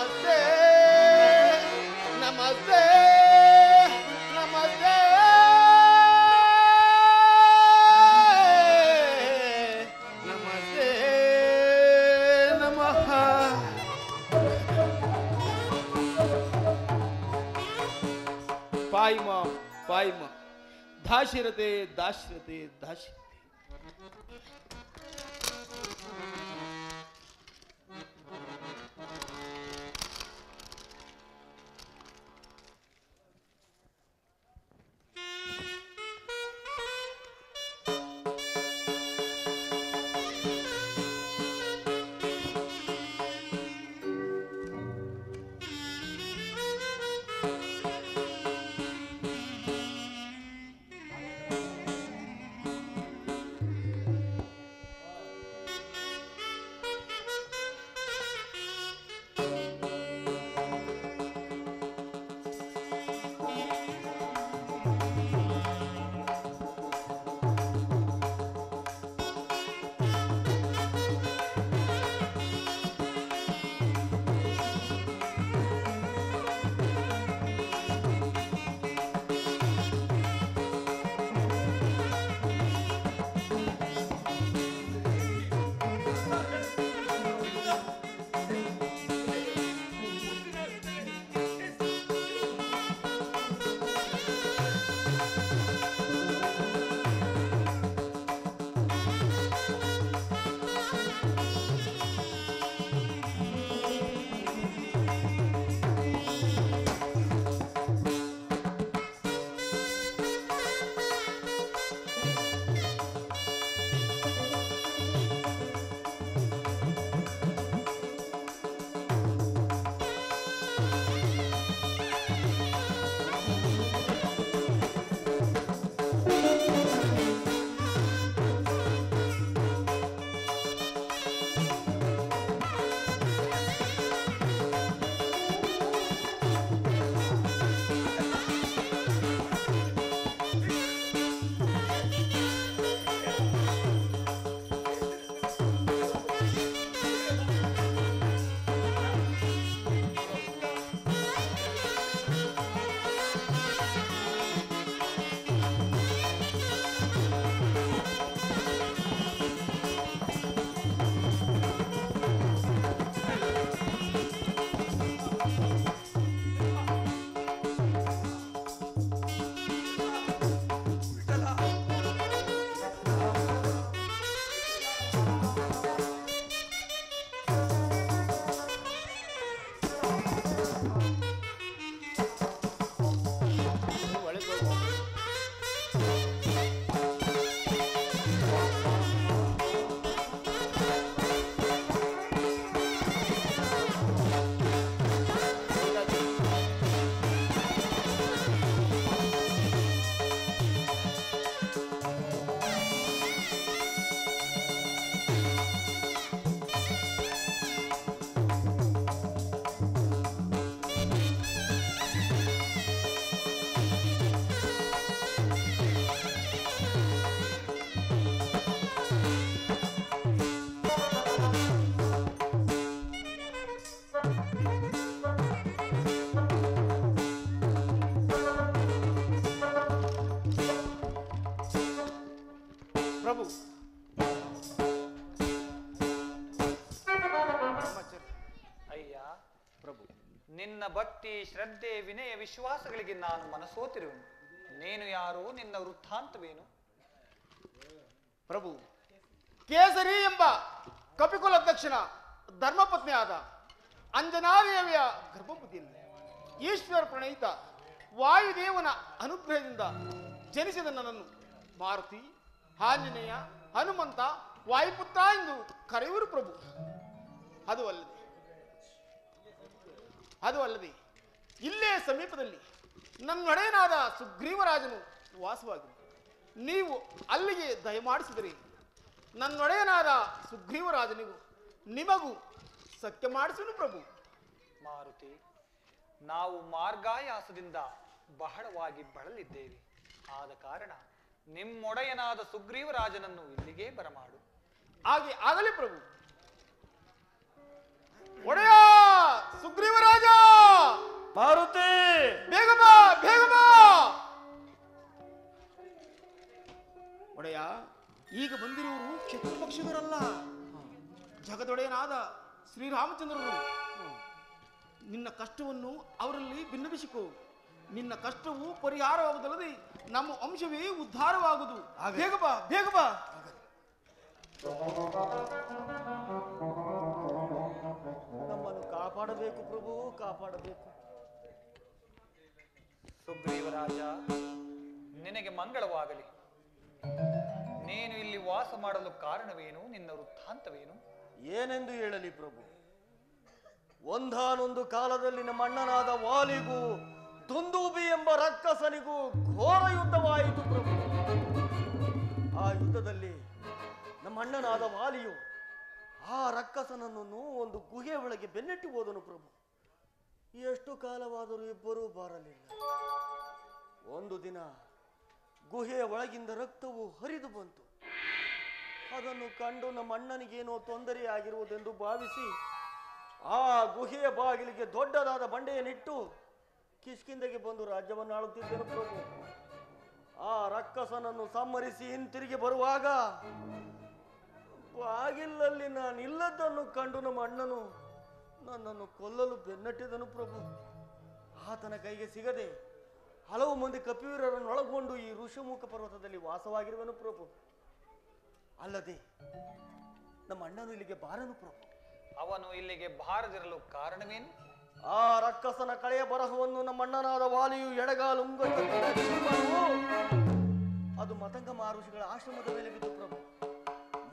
S5: ನಮಸ್ತೆ ನಮಸ್ತೆ ನಮಸ್ತೆ ನಮಸ್ತೆ ನಮಃ ಪಾಯಿಮ ಪಾಯಿಮ ದಾಶಿರತೆ ದಾಶಿರತೆ ದಾಶಿರತೆ ಪ್ರಭು
S1: ಅಯ್ಯ ಪ್ರಭು, ನಿನ್ನ ಭಕ್ತಿ ಶ್ರದ್ಧೆ ವಿನಯ ವಿಶ್ವಾಸಗಳಿಗೆ ನಾನು ಮನಸೋತಿರುವನು. ನೀನು ಯಾರು? ನಿನ್ನ ವೃತ್ತಾಂತವೇನು?
S5: ಪ್ರಭು, ಕೇಸರಿ ಎಂಬ ಕಪಿಕುಲ ಅಧ್ಯಕ್ಷನ ಧರ್ಮಪತ್ನಿಯಾದ ಅಂಜನಾದೇವಿಯ ಗರ್ಭಬುದ್ಧಿಯಲ್ಲಿ ಈಶ್ವರ ಪ್ರಣಯಿತ ವಾಯುದೇವನ ಅನುಗ್ರಹದಿಂದ ಜನಿಸಿದ ನನ್ನನ್ನು ಮಾರುತಿ, ಆಂಜನೇಯ, ಹನುಮಂತ, ವಾಯುಪುತ್ರ ಎಂದು ಕರೆಯುವರು ಪ್ರಭು. ಅದು ಅಲ್ಲದೆ ಇಲ್ಲೇ ಸಮೀಪದಲ್ಲಿ ನನ್ನೊಡೆಯನಾದ ಸುಗ್ರೀವರಾಜನು ವಾಸವಾಗಿರು. ನೀವು ಅಲ್ಲಿಗೆ ದಯಮಾಡಿಸಿದರೆ ನನ್ನೊಡೆಯನಾದ ಸುಗ್ರೀವರಾಜನಿಗೂ ನಿಮಗೂ ಸಖ್ಯ ಮಾಡಿಸುನು ಪ್ರಭು.
S1: ಮಾರುತಿ, ನಾವು ಮಾರ್ಗಾಯಾಸದಿಂದ ಬಹಳವಾಗಿ ಬಳಲಿದ್ದೇವೆ. ಆದ ಕಾರಣ ನಿಮ್ಮೊಡೆಯನಾದ ಸುಗ್ರೀವರಾಜನನ್ನು ಇಲ್ಲಿಗೆ ಬರಮಾಡು.
S5: ಹಾಗೆ ಆಗಲಿ ಪ್ರಭು. ಒಡೆಯ ಸುಗ್ರೀವ ಜಗದೊಡೆಯನಾದ ಶ್ರೀರಾಮಚಂದ್ರರು ನಿನ್ನ ಕಷ್ಟವನ್ನು ಅವರಲ್ಲಿ ಭಿನ್ನವಿಸಿಕೋ. ನಿನ್ನ ಕಷ್ಟವು ಪರಿಹಾರವಾಗುವುದಲ್ಲದೆ ನಮ್ಮ ವಂಶವೇ ಉದ್ಧಾರವಾಗುವುದು. ಬೇಗ ಬಾ, ಬೇಗ ಬಾ.
S4: ನಮ್ಮನ್ನು ಕಾಪಾಡಬೇಕು ಪ್ರಭು, ಕಾಪಾಡಬೇಕು.
S1: ಸುಗ್ರೀವರಾಜ, ನಿನಗೆ ಮಂಗಳವಾಗಲಿ. ನೀನು ಇಲ್ಲಿ ವಾಸ ಮಾಡಲು ಕಾರಣವೇನು? ನಿನ್ನ ವೃತ್ತಾಂತವೇನು?
S4: ಏನೆಂದು ಹೇಳಲಿ ಪ್ರಭು? ಒಂದಾನೊಂದು ಕಾಲದಲ್ಲಿ ನಮ್ಮ ಅಣ್ಣನಾದ ವಾಲಿಗೂ ದುಂದೂಬಿ ಎಂಬ ರಕ್ಕಸನಿಗೂ ಘೋರ ಯುದ್ಧವಾಯಿತು ಪ್ರಭು. ಆ ಯುದ್ಧದಲ್ಲಿ ನಮ್ಮ ಅಣ್ಣನಾದ ವಾಲಿಯು ಆ ರಕ್ಕಸನನ್ನು ಒಂದು ಗುಹೆ ಒಳಗೆ ಬೆನ್ನಟ್ಟಿ ಹೋದನು ಪ್ರಭು. ಎಷ್ಟು ಕಾಲವಾದರೂ ಇಬ್ಬರೂ ಬಾರಲಿಲ್ಲ. ಒಂದು ದಿನ ಗುಹೆಯ ಒಳಗಿಂದ ರಕ್ತವು ಹರಿದು ಬಂತು. ಅದನ್ನು ಕಂಡು ನಮ್ಮ ಅಣ್ಣನಿಗೇನೋ ತೊಂದರೆಯಾಗಿರುವುದೆಂದು ಭಾವಿಸಿ ಆ ಗುಹೆಯ ಬಾಗಿಲಿಗೆ ದೊಡ್ಡದಾದ ಬಂಡೆಯನ್ನಿಟ್ಟು ಕಿಷ್ಕಿಂದೆಗೆ ಬಂದು ರಾಜ್ಯವನ್ನು ಆಳುತ್ತಿದ್ದನು ಪ್ರಭು. ಆ ರಕ್ಕಸನನ್ನು ಸಂಹರಿಸಿ ಹಿಂತಿರುಗಿ ಬರುವಾಗ ಬಾಗಿಲಲ್ಲಿ ನಾನಿಲ್ಲದನ್ನು ಕಂಡು ನಮ್ಮ ಅಣ್ಣನು ನನ್ನನ್ನು ಕೊಲ್ಲಲು ಬೆನ್ನಟ್ಟಿದನು ಪ್ರಭು. ಆತನ ಕೈಗೆ ಸಿಗದೆ ಹಲವು ಮಂದಿ ಕಪಿವೀರರನ್ನು ಒಳಗೊಂಡು ಈ ಋಷಿಮುಖ ಪರ್ವತದಲ್ಲಿ ವಾಸವಾಗಿರುವನು ಪ್ರಭು. ಅಲ್ಲದೆ ನಮ್ಮ ಅಣ್ಣನು ಇಲ್ಲಿಗೆ ಬಾರನು ಪ್ರಭು.
S1: ಅವನು ಇಲ್ಲಿಗೆ ಬಾರದಿರಲು ಕಾರಣವೇನು?
S4: ಆ ರಕ್ಕಸನ ಕಳೆಯ ಬರಹವನ್ನು ನಮ್ಮ ಅಣ್ಣನಾದ ವಾಲಿಯು ಎಡಗಾಲು ಅದು ಮತಂಗ ಮಹರ್ಷಿಗಳ ಆಶ್ರಮದ ಮೇಲೆ ಬಿದ್ದು ಪ್ರಭು.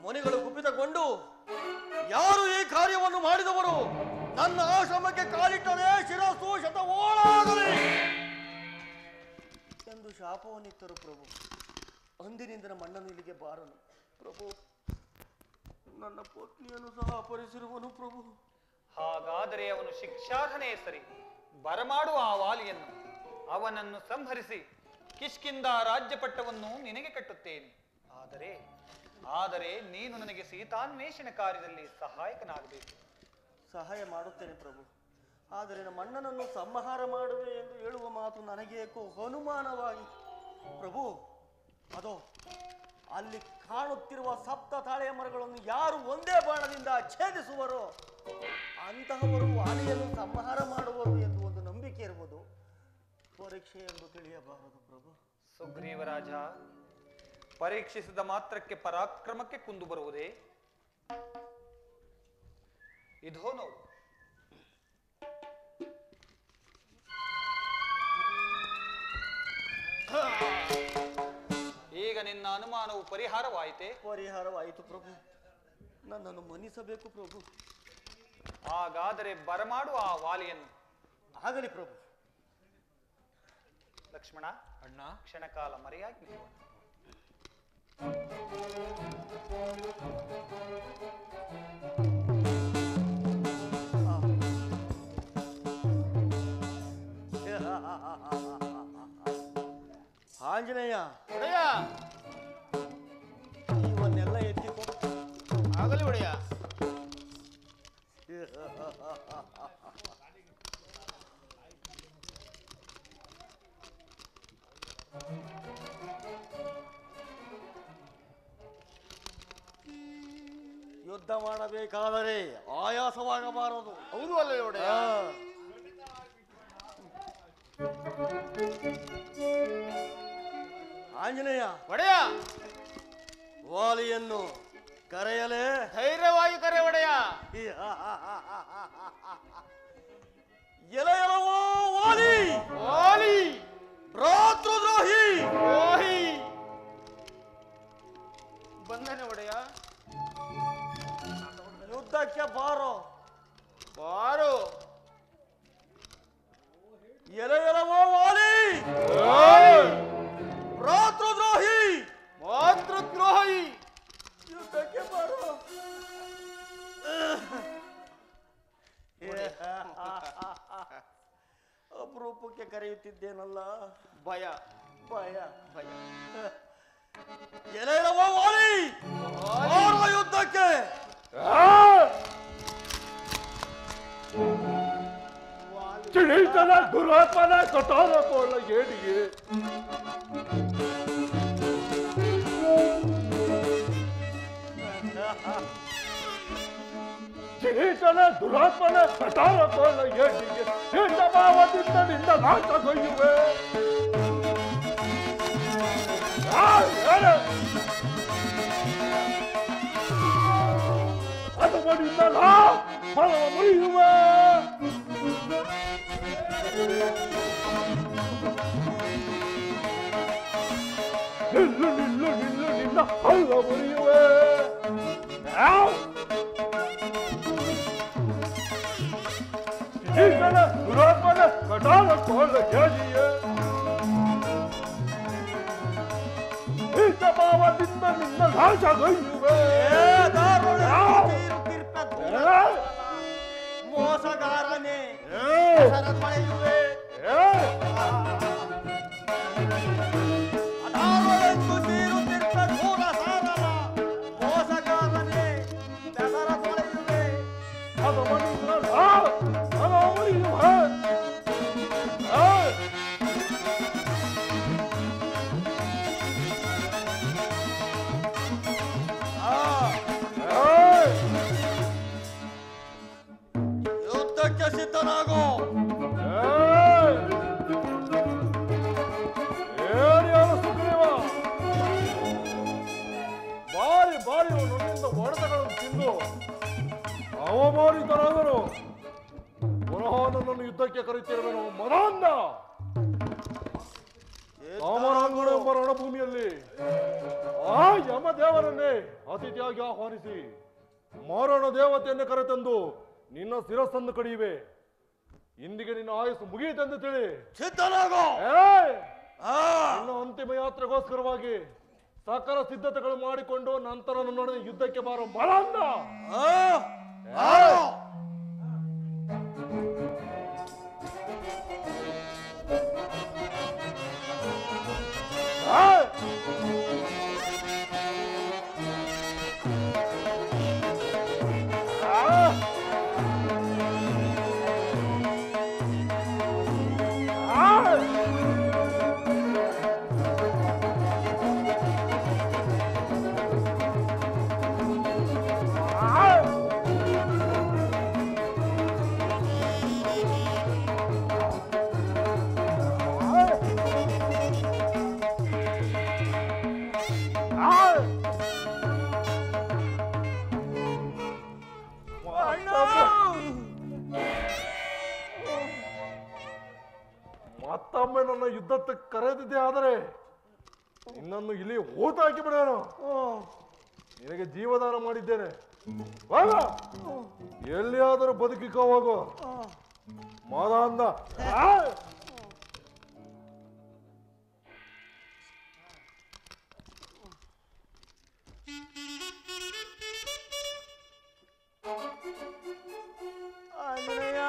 S4: ಮುನಿಗಳು ಕುಪಿತಗೊಂಡು, ಯಾರು ಈ ಕಾರ್ಯವನ್ನು ಮಾಡಿದವರು? ನನ್ನ ಆಶ್ರಮಕ್ಕೆ ಕಾಲಿಟ್ಟರೆ ಶಿರಸ್ಸು ಶತವೋಳಾಗಲಿ ಎಂದು ಶಾಪವನ್ನಿತ್ತರು ಪ್ರಭು. ಅಂದಿನಿಂದ ನಮ್ಮ ಅಣ್ಣನು ಇಲ್ಲಿಗೆ ಬಾರನು ಪ್ರಭು. ನನ್ನ ಪತ್ನಿಯನ್ನು ಸಹ ಅಪಹರಿಸಿರುವನು ಪ್ರಭು.
S1: ಹಾಗಾದರೆ ಅವನು ಶಿಕ್ಷಾರ್ಹನೇ ಸರಿ. ಬರಮಾಡುವ ಆ ವಾಲಿಯನ್ನು, ಅವನನ್ನು ಸಂಹರಿಸಿ ಕಿಷ್ಕಿಂದ ರಾಜ್ಯ ಪಟ್ಟವನ್ನು ನಿನಗೆ ಕಟ್ಟುತ್ತೇನೆ. ಆದರೆ ನೀನು ನನಗೆ ಸೀತಾನ್ವೇಷಣ ಕಾರ್ಯದಲ್ಲಿ ಸಹಾಯಕನಾಗಬೇಕು.
S4: ಸಹಾಯ ಮಾಡುತ್ತೇನೆ ಪ್ರಭು. ಆದರೆ ನಮ್ಮ ಅಣ್ಣನನ್ನು ಸಂಹಾರ ಮಾಡುವೆ ಎಂದು ಹೇಳುವ ಮಾತು ನನಗೇಕೋ ಅನುಮಾನವಾಗಿ ಪ್ರಭು. ಅದೋ ಅಲ್ಲಿ ಕಾಣುತ್ತಿರುವ ಸಪ್ತ ತಾಳೆಯ ಮರಗಳನ್ನು ಯಾರು ಒಂದೇ ಬಾಣದಿಂದ ಛೇದಿಸುವರೋ ಅಂತಹವರು ವಾಲಿಯನ್ನು ಸಂಹಾರ ಮಾಡುವರು ಎಂದು ಒಂದು ನಂಬಿಕೆ ಇರುವುದು. ಪರೀಕ್ಷೆ ಎಂದು ತಿಳಿಯಬಾರದು ಪ್ರಭು.
S1: ಸುಗ್ರೀವರಾಜ, ಪರೀಕ್ಷಿಸಿದ ಮಾತ್ರಕ್ಕೆ ಪರಾಕ್ರಮಕ್ಕೆ ಕುಂದು ಬರುವುದೇ? ಇದೋ ನೋಡು. ಈಗ ನಿನ್ನ ಅನುಮಾನವು ಪರಿಹಾರವಾಯಿತೆ?
S4: ಪರಿಹಾರವಾಯಿತು ಪ್ರಭು. ನನ್ನನ್ನು ಮನ್ನಿಸಬೇಕು ಪ್ರಭು.
S1: ಹಾಗಾದರೆ ಬರಮಾಡುವ ಆ ವಾಲಿಯನ್ನು.
S4: ಆಗಲಿ ಪ್ರಭು.
S1: ಲಕ್ಷ್ಮಣ,
S2: ಅಣ್ಣ,
S1: ಕ್ಷಣಕಾಲ ಮರೆಯಾಗಿ ನಿಲ್ಲೋಣ.
S4: ಆಂಜನೇಯ,
S5: ಒಡೆಯ,
S4: ಇವನ್ನೆಲ್ಲ ಎತ್ತಿಕೊ.
S5: ಆಗಲಿ ಒಡೆಯ.
S4: ಯುದ್ಧ ಮಾಡಬೇಕಾದರೆ ಆಯಾಸವಾಗಬಾರದು.
S5: ಹೌದು ಅಲ್ಲವೇ ಒಡೆಯ?
S4: ಆಂಜನೇಯ,
S5: ಒಡೆಯ,
S4: ವಾಲಿಯನ್ನು ಕರೆಯಲೇ?
S5: ಧೈರ್ಯವಾಗಿ ಕರೆ ಒಡೆಯ.
S4: ಎಲವೋ ವಾಲಿ,
S5: ವಾಲಿ,
S4: ಭ್ರಾತೃದ್ರೋಹಿ,
S5: ದ್ರೋಹಿ. ಬಂದನೆ ಒಡೆಯ.
S4: ಯುದ್ಧಕ್ಕೆ ಬಾರೋ.
S5: ಬಾರು.
S4: ಎಲವೋ ವಾಲಿ, ಭ್ರಾತೃದ್ರೋಹಿ,
S5: ಮಾತೃದ್ರೋಹಿ.
S4: ಯುದ್ಧಕ್ಕೆ ಬಾರೋ. ಅಪರೂಪಕ್ಕೆ ಕರೆಯುತ್ತಿದ್ದೇನಲ್ಲ.
S5: ಭಯ,
S4: ಭಯ.
S5: ಭಯ.
S4: ಎಲವೋ ವಾಲಿ, ಬಾರೋ ಯುದ್ಧಕ್ಕೆ.
S6: ತಿಳಿತನ ದುರಾತ್ಮನ ಕಠೋರ ಕೋಳ ಏಡಿಗೆ ಕಿರೀಟನ ದುರಾತ್ಮನ ಕಟಾರ ಕೋಲ ಏಟಿಗೆ ಭಾವದಿಂದ ನಿನ್ನ ನಾಟಗೊಯ್ಯುವೆ. ಅದು ಮಾಡಿದ್ದಲ್ಲ ಫಲವ ಮುರಿಯುವೆ. ನಿಲ್ಲು ನಿಲ್ಲು ನಿಲ್ಲು ನಿನ್ನ ಫಲ ಮುರಿಯುವೆ. ಕಿರೀಟನ ದುರಾತ್ಮನ ಕಟಾರ ಕೋಲ ಏಟಿಗೆ ಭಾವದಿಂದ ನಿನ್ನ ನಾಶಗೊಯ್ಯುವೆ.
S4: ಮೋಸಗಾರನೇ ಪಳೆಯುವೆ. ಅದಾರೊಳಂದು ತೀರುತ್ತಿರ್ಪ ಘೋರ ಸಾರಲ ಮೋಸಗಾರನೇ ಬೆದರ ತೊಳೆಯುವೆ.
S6: ಅದು ಮನುಷ್ಯನ ಫಲ ಮುರಿಯುವೆ.
S4: ಯುದ್ಧಕ್ಕೆ ಸಿದ್ಧನಾಗೋ.
S6: ಸುಗ್ರೀವ ಬಾರಿ ಬಾರಿ ನನ್ನಿಂದ ಹೊಡೆತಗಳನ್ನು ತಿಂದು ಅವಮಾನಿತರಾದರು. ಪುನಃ ನನ್ನನ್ನು ಯುದ್ಧಕ್ಕೆ ಕರೆಯುತ್ತಿರುವೆನು ಮರಾಂಧ. ಕಾಮರಾಂಗಣ ಎಂಬ ರಣಭೂಮಿಯಲ್ಲಿ ಆ ಯಮದೇವರನ್ನೇ ಅತಿಥಿಯಾಗಿ ಆಹ್ವಾನಿಸಿ ಮರಣ ದೇವತೆಯನ್ನೇ ಕರೆತಂದು ನಿನ್ನ ಶಿರಸ್ಸನ್ನು ಕಡಿಯುವೆ. ಇಂದಿಗೆ ನಿನ್ನ ಆಯಸ್ಸು ಮುಗಿಯಿತೆಂದು ತಿಳಿ
S4: ಸಿದ್ಧನಾಗೋ.
S6: ನಿನ್ನ ಅಂತಿಮ ಯಾತ್ರೆಗೋಸ್ಕರವಾಗಿ ಸಕಲ ಸಿದ್ಧತೆಗಳು ಮಾಡಿಕೊಂಡು ನಂತರ ನನ್ನೊಡನೆ ಯುದ್ಧಕ್ಕೆ ಬಾರೋ ಮರಾಂಧ. ಮತ್ತೊಮ್ಮೆ ನನ್ನ ಯುದ್ಧಕ್ಕೆ ಕರೆದಿದ್ದೆ ಆದರೆ ನಿನ್ನನ್ನು ಇಲ್ಲಿ ಹೂತ ಹಾಕಿ ಬಿಡೋಣ. ನಿನಗೆ ಜೀವದಾನ ಮಾಡಿದ್ದೇನೆ. ಎಲ್ಲಿಯಾದರೂ ಬದುಕಿಕೋ ಹೋಗು ಮರಾಂಧ.
S4: ಆಂಜನೇಯ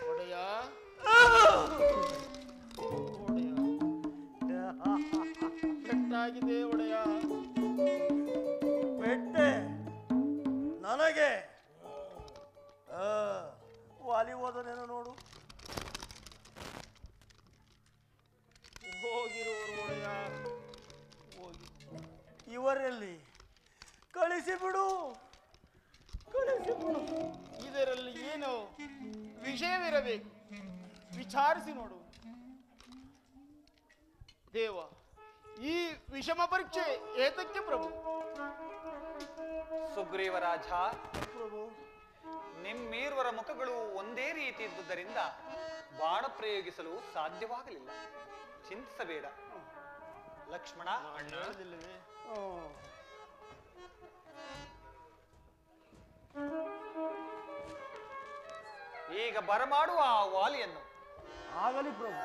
S5: ಒಡೆಯ ಪೆಟ್ಟಾಗಿದೆ ಒಡೆಯ.
S4: ಪೆಟ್ಟೆ ನನಗೆ ವಾಲಿ ಹೋದನೇನು ನೋಡು.
S5: ಹೋಗಿರುವರು ಒಡೆಯ.
S4: ಹೋಗಿ ಇವರಲ್ಲಿ ಕಳಿಸಿಬಿಡು, ಕಳಿಸಿಬಿಡು.
S5: ಇದರಲ್ಲಿ ಏನೋ ವಿಷಯವಿರಬೇಕು, ವಿಚಾರಿಸಿ ನೋಡು. ದೇವ, ಈ ವಿಷಮ ಪರೀಕ್ಷೆ ಏತಕ್ಕೆ ಪ್ರಭು?
S1: ಸುಗ್ರೀವರಾಜ,
S4: ಪ್ರಭು,
S1: ನಿಮ್ಮಿರುವರ ಮುಖಗಳು ಒಂದೇ ರೀತಿ ಇದ್ದುದರಿಂದ ಬಾಣ ಪ್ರಯೋಗಿಸಲು ಸಾಧ್ಯವಾಗಲಿಲ್ಲ. ಚಿಂತಿಸಬೇಡ ಲಕ್ಷ್ಮಣ.
S5: ಹೇಳದಿಲ್ಲವೇ?
S1: ಈಗ ಬರಮಾಡುವ ಆ ವಾಲಿಯನ್ನು.
S4: ಆಗಲಿ ಪ್ರಭು.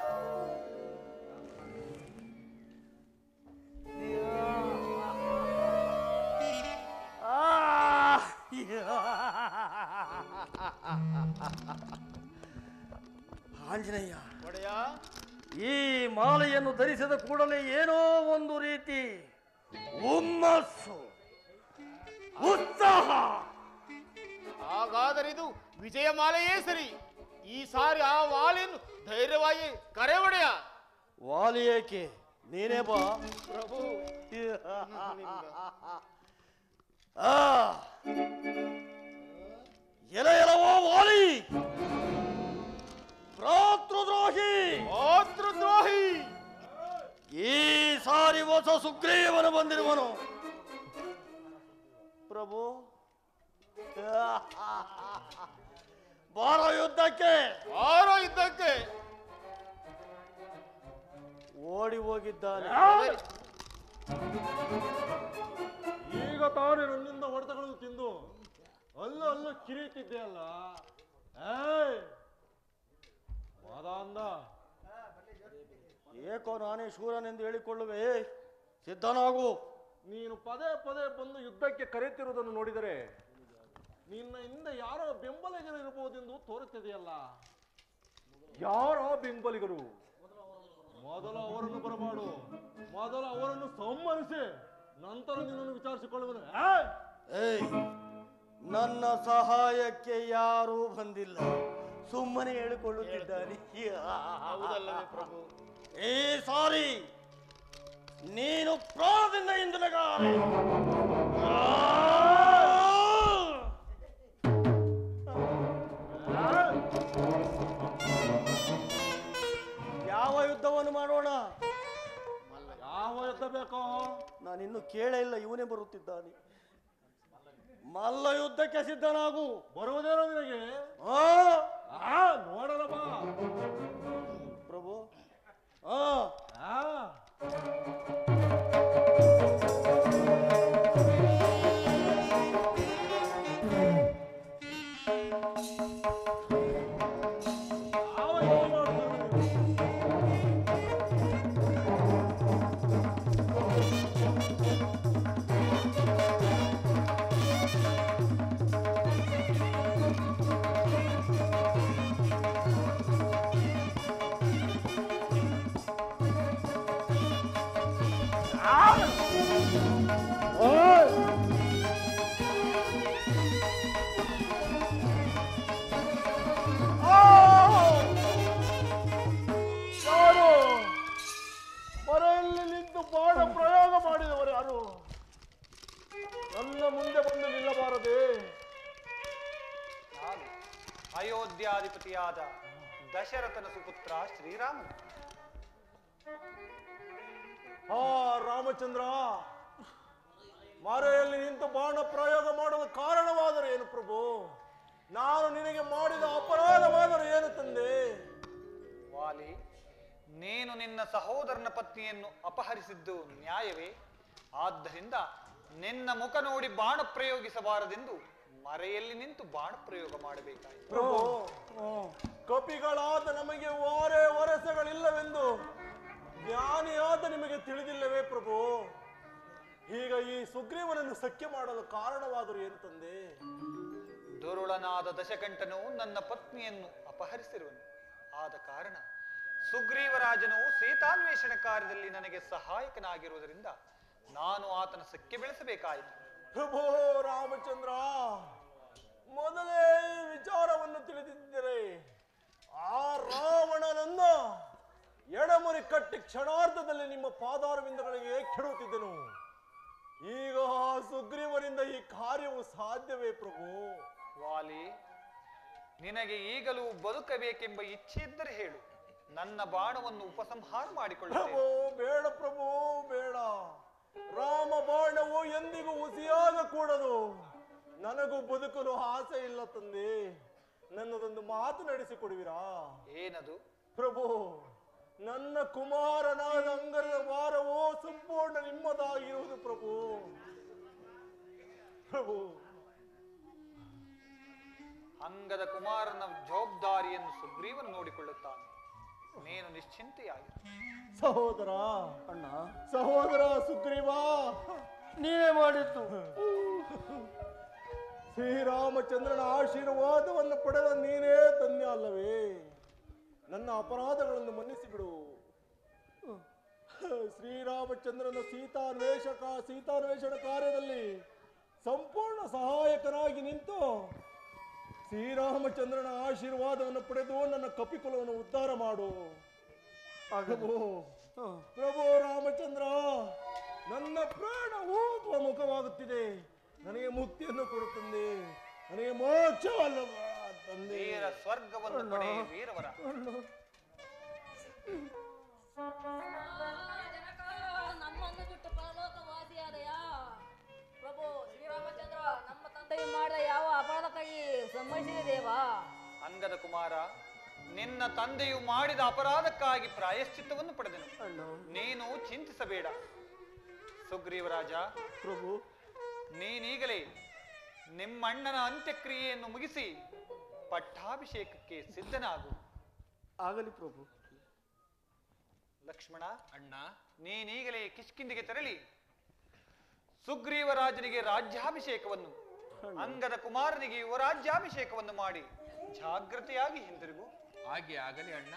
S4: ಆಂಜನೇಯ
S5: ಒಡೆಯ,
S4: ಈ ಮಾಲೆಯನ್ನು ಧರಿಸಿದ ಕೂಡಲೇ ಏನೋ ಒಂದು ರೀತಿ ಹುಮ್ಮಸ್ಸು, ಉತ್ಸಾಹ.
S5: ಹಾಗಾದರೆ ಇದು ವಿಜಯಮಾಲೆಯೇ ಸರಿ. ಈ ಸಾರಿ ಆ ವಾಲಿಯನ್ನು ಧೈರ್ಯವಾಗಿ ಕರೆ ಒಡೆಯ.
S4: ವಾಲಿ ಏಕೆ, ನೀನೇ ಬಾ
S5: ಪ್ರಭು.
S4: ಆ ಎಲವೋ ವಾಲಿ, ಭ್ರಾತೃದ್ರೋಹಿ,
S5: ಮಾತೃದ್ರೋಹಿ.
S4: ಈ ಸಾರಿ ಹೊಸ ಸುಗ್ರೀವನು ಬಂದಿರುವನು ಪ್ರಭು. ಬಾರ ಯುದ್ಧಕ್ಕೆ.
S5: ಆರೋ ಇದ್ದಕ್ಕೆ
S4: ಓಡಿ ಹೋಗಿದ್ದಾನೆ.
S6: ಈಗ ತಾನೇ ನನ್ನಿಂದ ಹೊಡೆತಗಳನ್ನು ತಿಂದು ಅಲ್ಲ ಕಿರೀತಿದ್ದೆ ಅಲ್ಲ. ವಾದ ಅಂದ.
S4: ಏಕೋ ನಾನೇ ಶೂರನೆಂದು ಹೇಳಿಕೊಳ್ಳುವೆ, ಸಿದ್ಧನಾಗು.
S6: ನೀನು ಪದೇ ಪದೇ ಬಂದು ಯುದ್ಧಕ್ಕೆ ಕರೆಯುತ್ತಿರುವುದನ್ನು ನೋಡಿದರೆ ನಿನ್ನ ಹಿಂದೆ ಯಾರೋ ಬೆಂಬಲಿಗರು ಇರಬಹುದೆಂದು ತೋರುತ್ತಿದೆಯಲ್ಲ. ಯಾರೋ ಬೆಂಬಲಿಗರು? ಮೊದಲು ಅವರನ್ನು ಬರಮಾಡು, ಮೊದಲು ಅವರನ್ನು ಸಮ್ಮತಿಸಿ ನಂತರ ನಿನ್ನನ್ನು ವಿಚಾರಿಸಿಕೊಳ್ಳುವುದು.
S4: ಏಯ್, ನನ್ನ ಸಹಾಯಕ್ಕೆ ಯಾರೂ ಬಂದಿಲ್ಲ, ಸುಮ್ಮನೆ ಹೇಳಿಕೊಳ್ಳುತ್ತಿದ್ದಾನೆ.
S5: ಹೌದಲ್ಲವೇ ಪ್ರಭು?
S4: ಏ ಸಾರಿ, ನೀನು ಪ್ರಾಣದಿಂದ ಹಿಂದಿನಗಾರೆ. ಯಾವ ಯುದ್ಧವನ್ನು ಮಾಡೋಣ?
S6: ಯಾವ ಯುದ್ಧ ಬೇಕೋ?
S4: ನಾನಿನ್ನು ಕೇಳೇ ಇಲ್ಲ, ಇವನೇ ಬರುತ್ತಿದ್ದಾನೆ. ಮಲ್ಲ ಯುದ್ಧಕ್ಕೆ ಸಿದ್ಧನಾಗು.
S6: ಬರುವುದೇನೋ ನಿನಗೆ? ನೋಡಲ್ಲ ಬಾ
S4: ಪ್ರಭು.
S6: ಮರೆಯಲ್ಲಿ ನಿಂತು ಬಾಣ ಪ್ರಯೋಗ ಮಾಡಿದವರು ಯಾರು? ನನ್ನ ಮುಂದೆ ಬಂದು ನಿಲ್ಲಬಾರದೆ?
S1: ನಾನು ಅಯೋಧ್ಯಾಧಿಪತಿಯಾದ ದಶರಥನ ಸುಪುತ್ರ ಶ್ರೀರಾಮನು.
S6: ರಾಮಚಂದ್ರ, ಮರೆಯಲ್ಲಿ ನಿಂತು ಬಾಣ ಪ್ರಯೋಗ ಮಾಡಲು ಕಾರಣವಾದರೆ ಏನು ಪ್ರಭು? ನಾನು ನಿನಗೆ ಮಾಡಿದ ಅಪರಾಧವಾದರೆ ಏನು ತಂದೆ?
S1: ವಾಲಿ, ನೀನು ನಿನ್ನ ಸಹೋದರನ ಪತ್ನಿಯನ್ನು ಅಪಹರಿಸಿದ್ದು ನ್ಯಾಯವೇ? ಆದ್ದರಿಂದ ನಿನ್ನ ಮುಖ ನೋಡಿ ಬಾಣ ಪ್ರಯೋಗಿಸಬಾರದೆಂದು ಮರೆಯಲ್ಲಿ ನಿಂತು ಬಾಣ ಪ್ರಯೋಗ ಮಾಡಬೇಕಾಯಿತು.
S6: ಪ್ರಭು, ಕಪಿಗಳಾದ ನಮಗೆ ಓರೆ ಒರಸೆಗಳಿಲ್ಲವೆಂದು ಜ್ಞಾನಿಯಾದ ನಿಮಗೆ ತಿಳಿದಿಲ್ಲವೇ ಪ್ರಭು? ಈಗ ಈ ಸುಗ್ರೀವನನ್ನು ಸಖ್ಯ ಮಾಡಲು ಕಾರಣವಾದರೂ ಏನು ತಂದೆ?
S1: ದುರುಳನಾದ ದಶಕಂಠನು ನನ್ನ ಪತ್ನಿಯನ್ನು ಅಪಹರಿಸಿರುವನು. ಆದ ಕಾರಣ ಸುಗ್ರೀವರಾಜನು ಸೀತಾನ್ವೇಷಣ ಕಾರ್ಯದಲ್ಲಿ ನನಗೆ ಸಹಾಯಕನಾಗಿರುವುದರಿಂದ ನಾನು ಆತನ ಸಖ್ಯ ಬೆಳೆಸಬೇಕಾಯಿತು.
S6: ಪ್ರಭು ರಾಮಚಂದ್ರ, ಮೊದಲೇ ಈ ವಿಚಾರವನ್ನು ತಿಳಿದಿದ್ದರೆ ಆ ರಾವಣನನ್ನು ಎಡಮುರಿ ಕಟ್ಟಿ ಕ್ಷಣಾರ್ಧದಲ್ಲಿ ನಿಮ್ಮ ಪಾದಾರವಿಂದಗಳಿಗೆ ಕೆಡುತ್ತಿದ್ದನು. ಈಗ ಆ ಸುಗ್ರೀವನಿಂದ ಈ ಕಾರ್ಯವು ಸಾಧ್ಯವೇ ಪ್ರಭು?
S1: ವಾಲಿ, ನಿನಗೆ ಈಗಲೂ ಬದುಕಬೇಕೆಂಬ ಇಚ್ಛೆ ಇದ್ದರೆ ಹೇಳು, ನನ್ನ ಬಾಣವನ್ನು ಉಪಸಂಹಾರ ಮಾಡಿಕೊಳ್ಳುತ್ತೇನೆ.
S6: ಪ್ರಭು ಬೇಡ, ಪ್ರಭು ಬೇಡ. ರಾಮ ಬಾಣವು ಎಂದಿಗೂ ಹುಸಿಯಾಗಕೂಡದು. ನನಗೂ ಬದುಕಲು ಆಸೆ ಇಲ್ಲ ತಂದೆ. ನನ್ನದೊಂದು ಮಾತು ನಡೆಸಿಕೊಡುವಿರಾ?
S1: ಏನದು?
S6: ಪ್ರಭು, ನನ್ನ ಕುಮಾರನಾದ ಅಂಗದ ಭಾರವು ಸಂಪೂರ್ಣ ನಿಮ್ಮದಾಗಿರುವುದು ಪ್ರಭು. ಪ್ರಭು,
S1: ಅಂಗದ ಕುಮಾರನ ಜವಾಬ್ದಾರಿಯನ್ನು ಸುಗ್ರೀವನು ನೋಡಿಕೊಳ್ಳುತ್ತಾನೆ. ನೀನು ನಿಶ್ಚಿಂತೆಯಾಗಿ.
S6: ಸಹೋದರ,
S4: ಅಣ್ಣ,
S6: ಸಹೋದರ ಸುಗ್ರೀವ,
S4: ನೀನೇ ಮಾಡಿದ್ದು.
S6: ಶ್ರೀರಾಮಚಂದ್ರನ ಆಶೀರ್ವಾದವನ್ನು ಪಡೆದ ನೀನೇ ಧನ್ಯ ಅಲ್ಲವೇ? ನನ್ನ ಅಪರಾಧಗಳನ್ನು ಮನ್ನಿಸಿ ಬಿಡು. ಶ್ರೀರಾಮಚಂದ್ರನ ಸೀತಾನ್ವೇಷಣ ಕಾರ್ಯದಲ್ಲಿ ಸಂಪೂರ್ಣ ಸಹಾಯಕನಾಗಿ ನಿಂತು ಶ್ರೀರಾಮಚಂದ್ರನ ಆಶೀರ್ವಾದವನ್ನು ಪಡೆದು ನನ್ನ ಕಪಿಕುಲವನ್ನು ಉದ್ಧಾರ ಮಾಡು. ಪ್ರಭು ಪ್ರಭು ರಾಮಚಂದ್ರ, ನನ್ನ ಪ್ರಾಣ ಊದುವ ಮುಖವಾಗುತ್ತಿದೆ. ನನಗೆ ಮುಕ್ತಿಯನ್ನು ಕೊಡುತ್ತದೆ, ನನಗೆ ಮೋಕ್ಷವಲ್ಲ ತಂದೆ.
S1: ವೀರ ಸ್ವರ್ಗವನ್ನು ಪಡೆ ವೀರವರ.
S7: ಜನಕ, ನಮ್ಮನ್ನು ಬಿಟ್ಟು ಪರಲೋಕವಾಸಿಯಾದಯಾ? ಪ್ರಭು ಶ್ರೀರಾಮಚಂದ್ರ ನಮ್ಮ ತಂದೆಯು ಮಾಡಿದ ಯಾವ ಅಪರಾಧಕ್ಕಾಗಿ ಸಂಭವಿಸಿದೆ ದೇವಾ?
S1: ಅಂಗದ ಕುಮಾರ, ನಿನ್ನ ತಂದೆಯು ಮಾಡಿದ ಅಪರಾಧಕ್ಕಾಗಿ ಪ್ರಾಯಶ್ಚಿತ್ತವನ್ನು ಪಡೆದನು. ನೀನು ಚಿಂತಿಸಬೇಡ. ಸುಗ್ರೀವರಾಜ,
S4: ಪ್ರಭು
S1: ನೀನೀಗಲೇ ನಿಮ್ಮಣ್ಣನ ಅಂತ್ಯಕ್ರಿಯೆಯನ್ನು ಮುಗಿಸಿ ಪಟ್ಟಾಭಿಷೇಕಕ್ಕೆ ಸಿದ್ಧನಾಗು.
S4: ಆಗಲಿ ಪ್ರಭು.
S1: ಲಕ್ಷ್ಮಣ,
S2: ಅಣ್ಣ,
S1: ನೀನೀಗಲೇ ಕಿಷ್ಕಿಂದಿಗೆ ತೆರಳಿ ಸುಗ್ರೀವರಾಜನಿಗೆ ರಾಜ್ಯಾಭಿಷೇಕವನ್ನು, ಅಂಗದ ಕುಮಾರನಿಗೆ ಯುವರಾಜ್ಯಾಭಿಷೇಕವನ್ನು ಮಾಡಿ ಜಾಗೃತಿಯಾಗಿ ಹಿಂದಿರುಗು.
S2: ಹಾಗೆ ಆಗಲಿ ಅಣ್ಣ.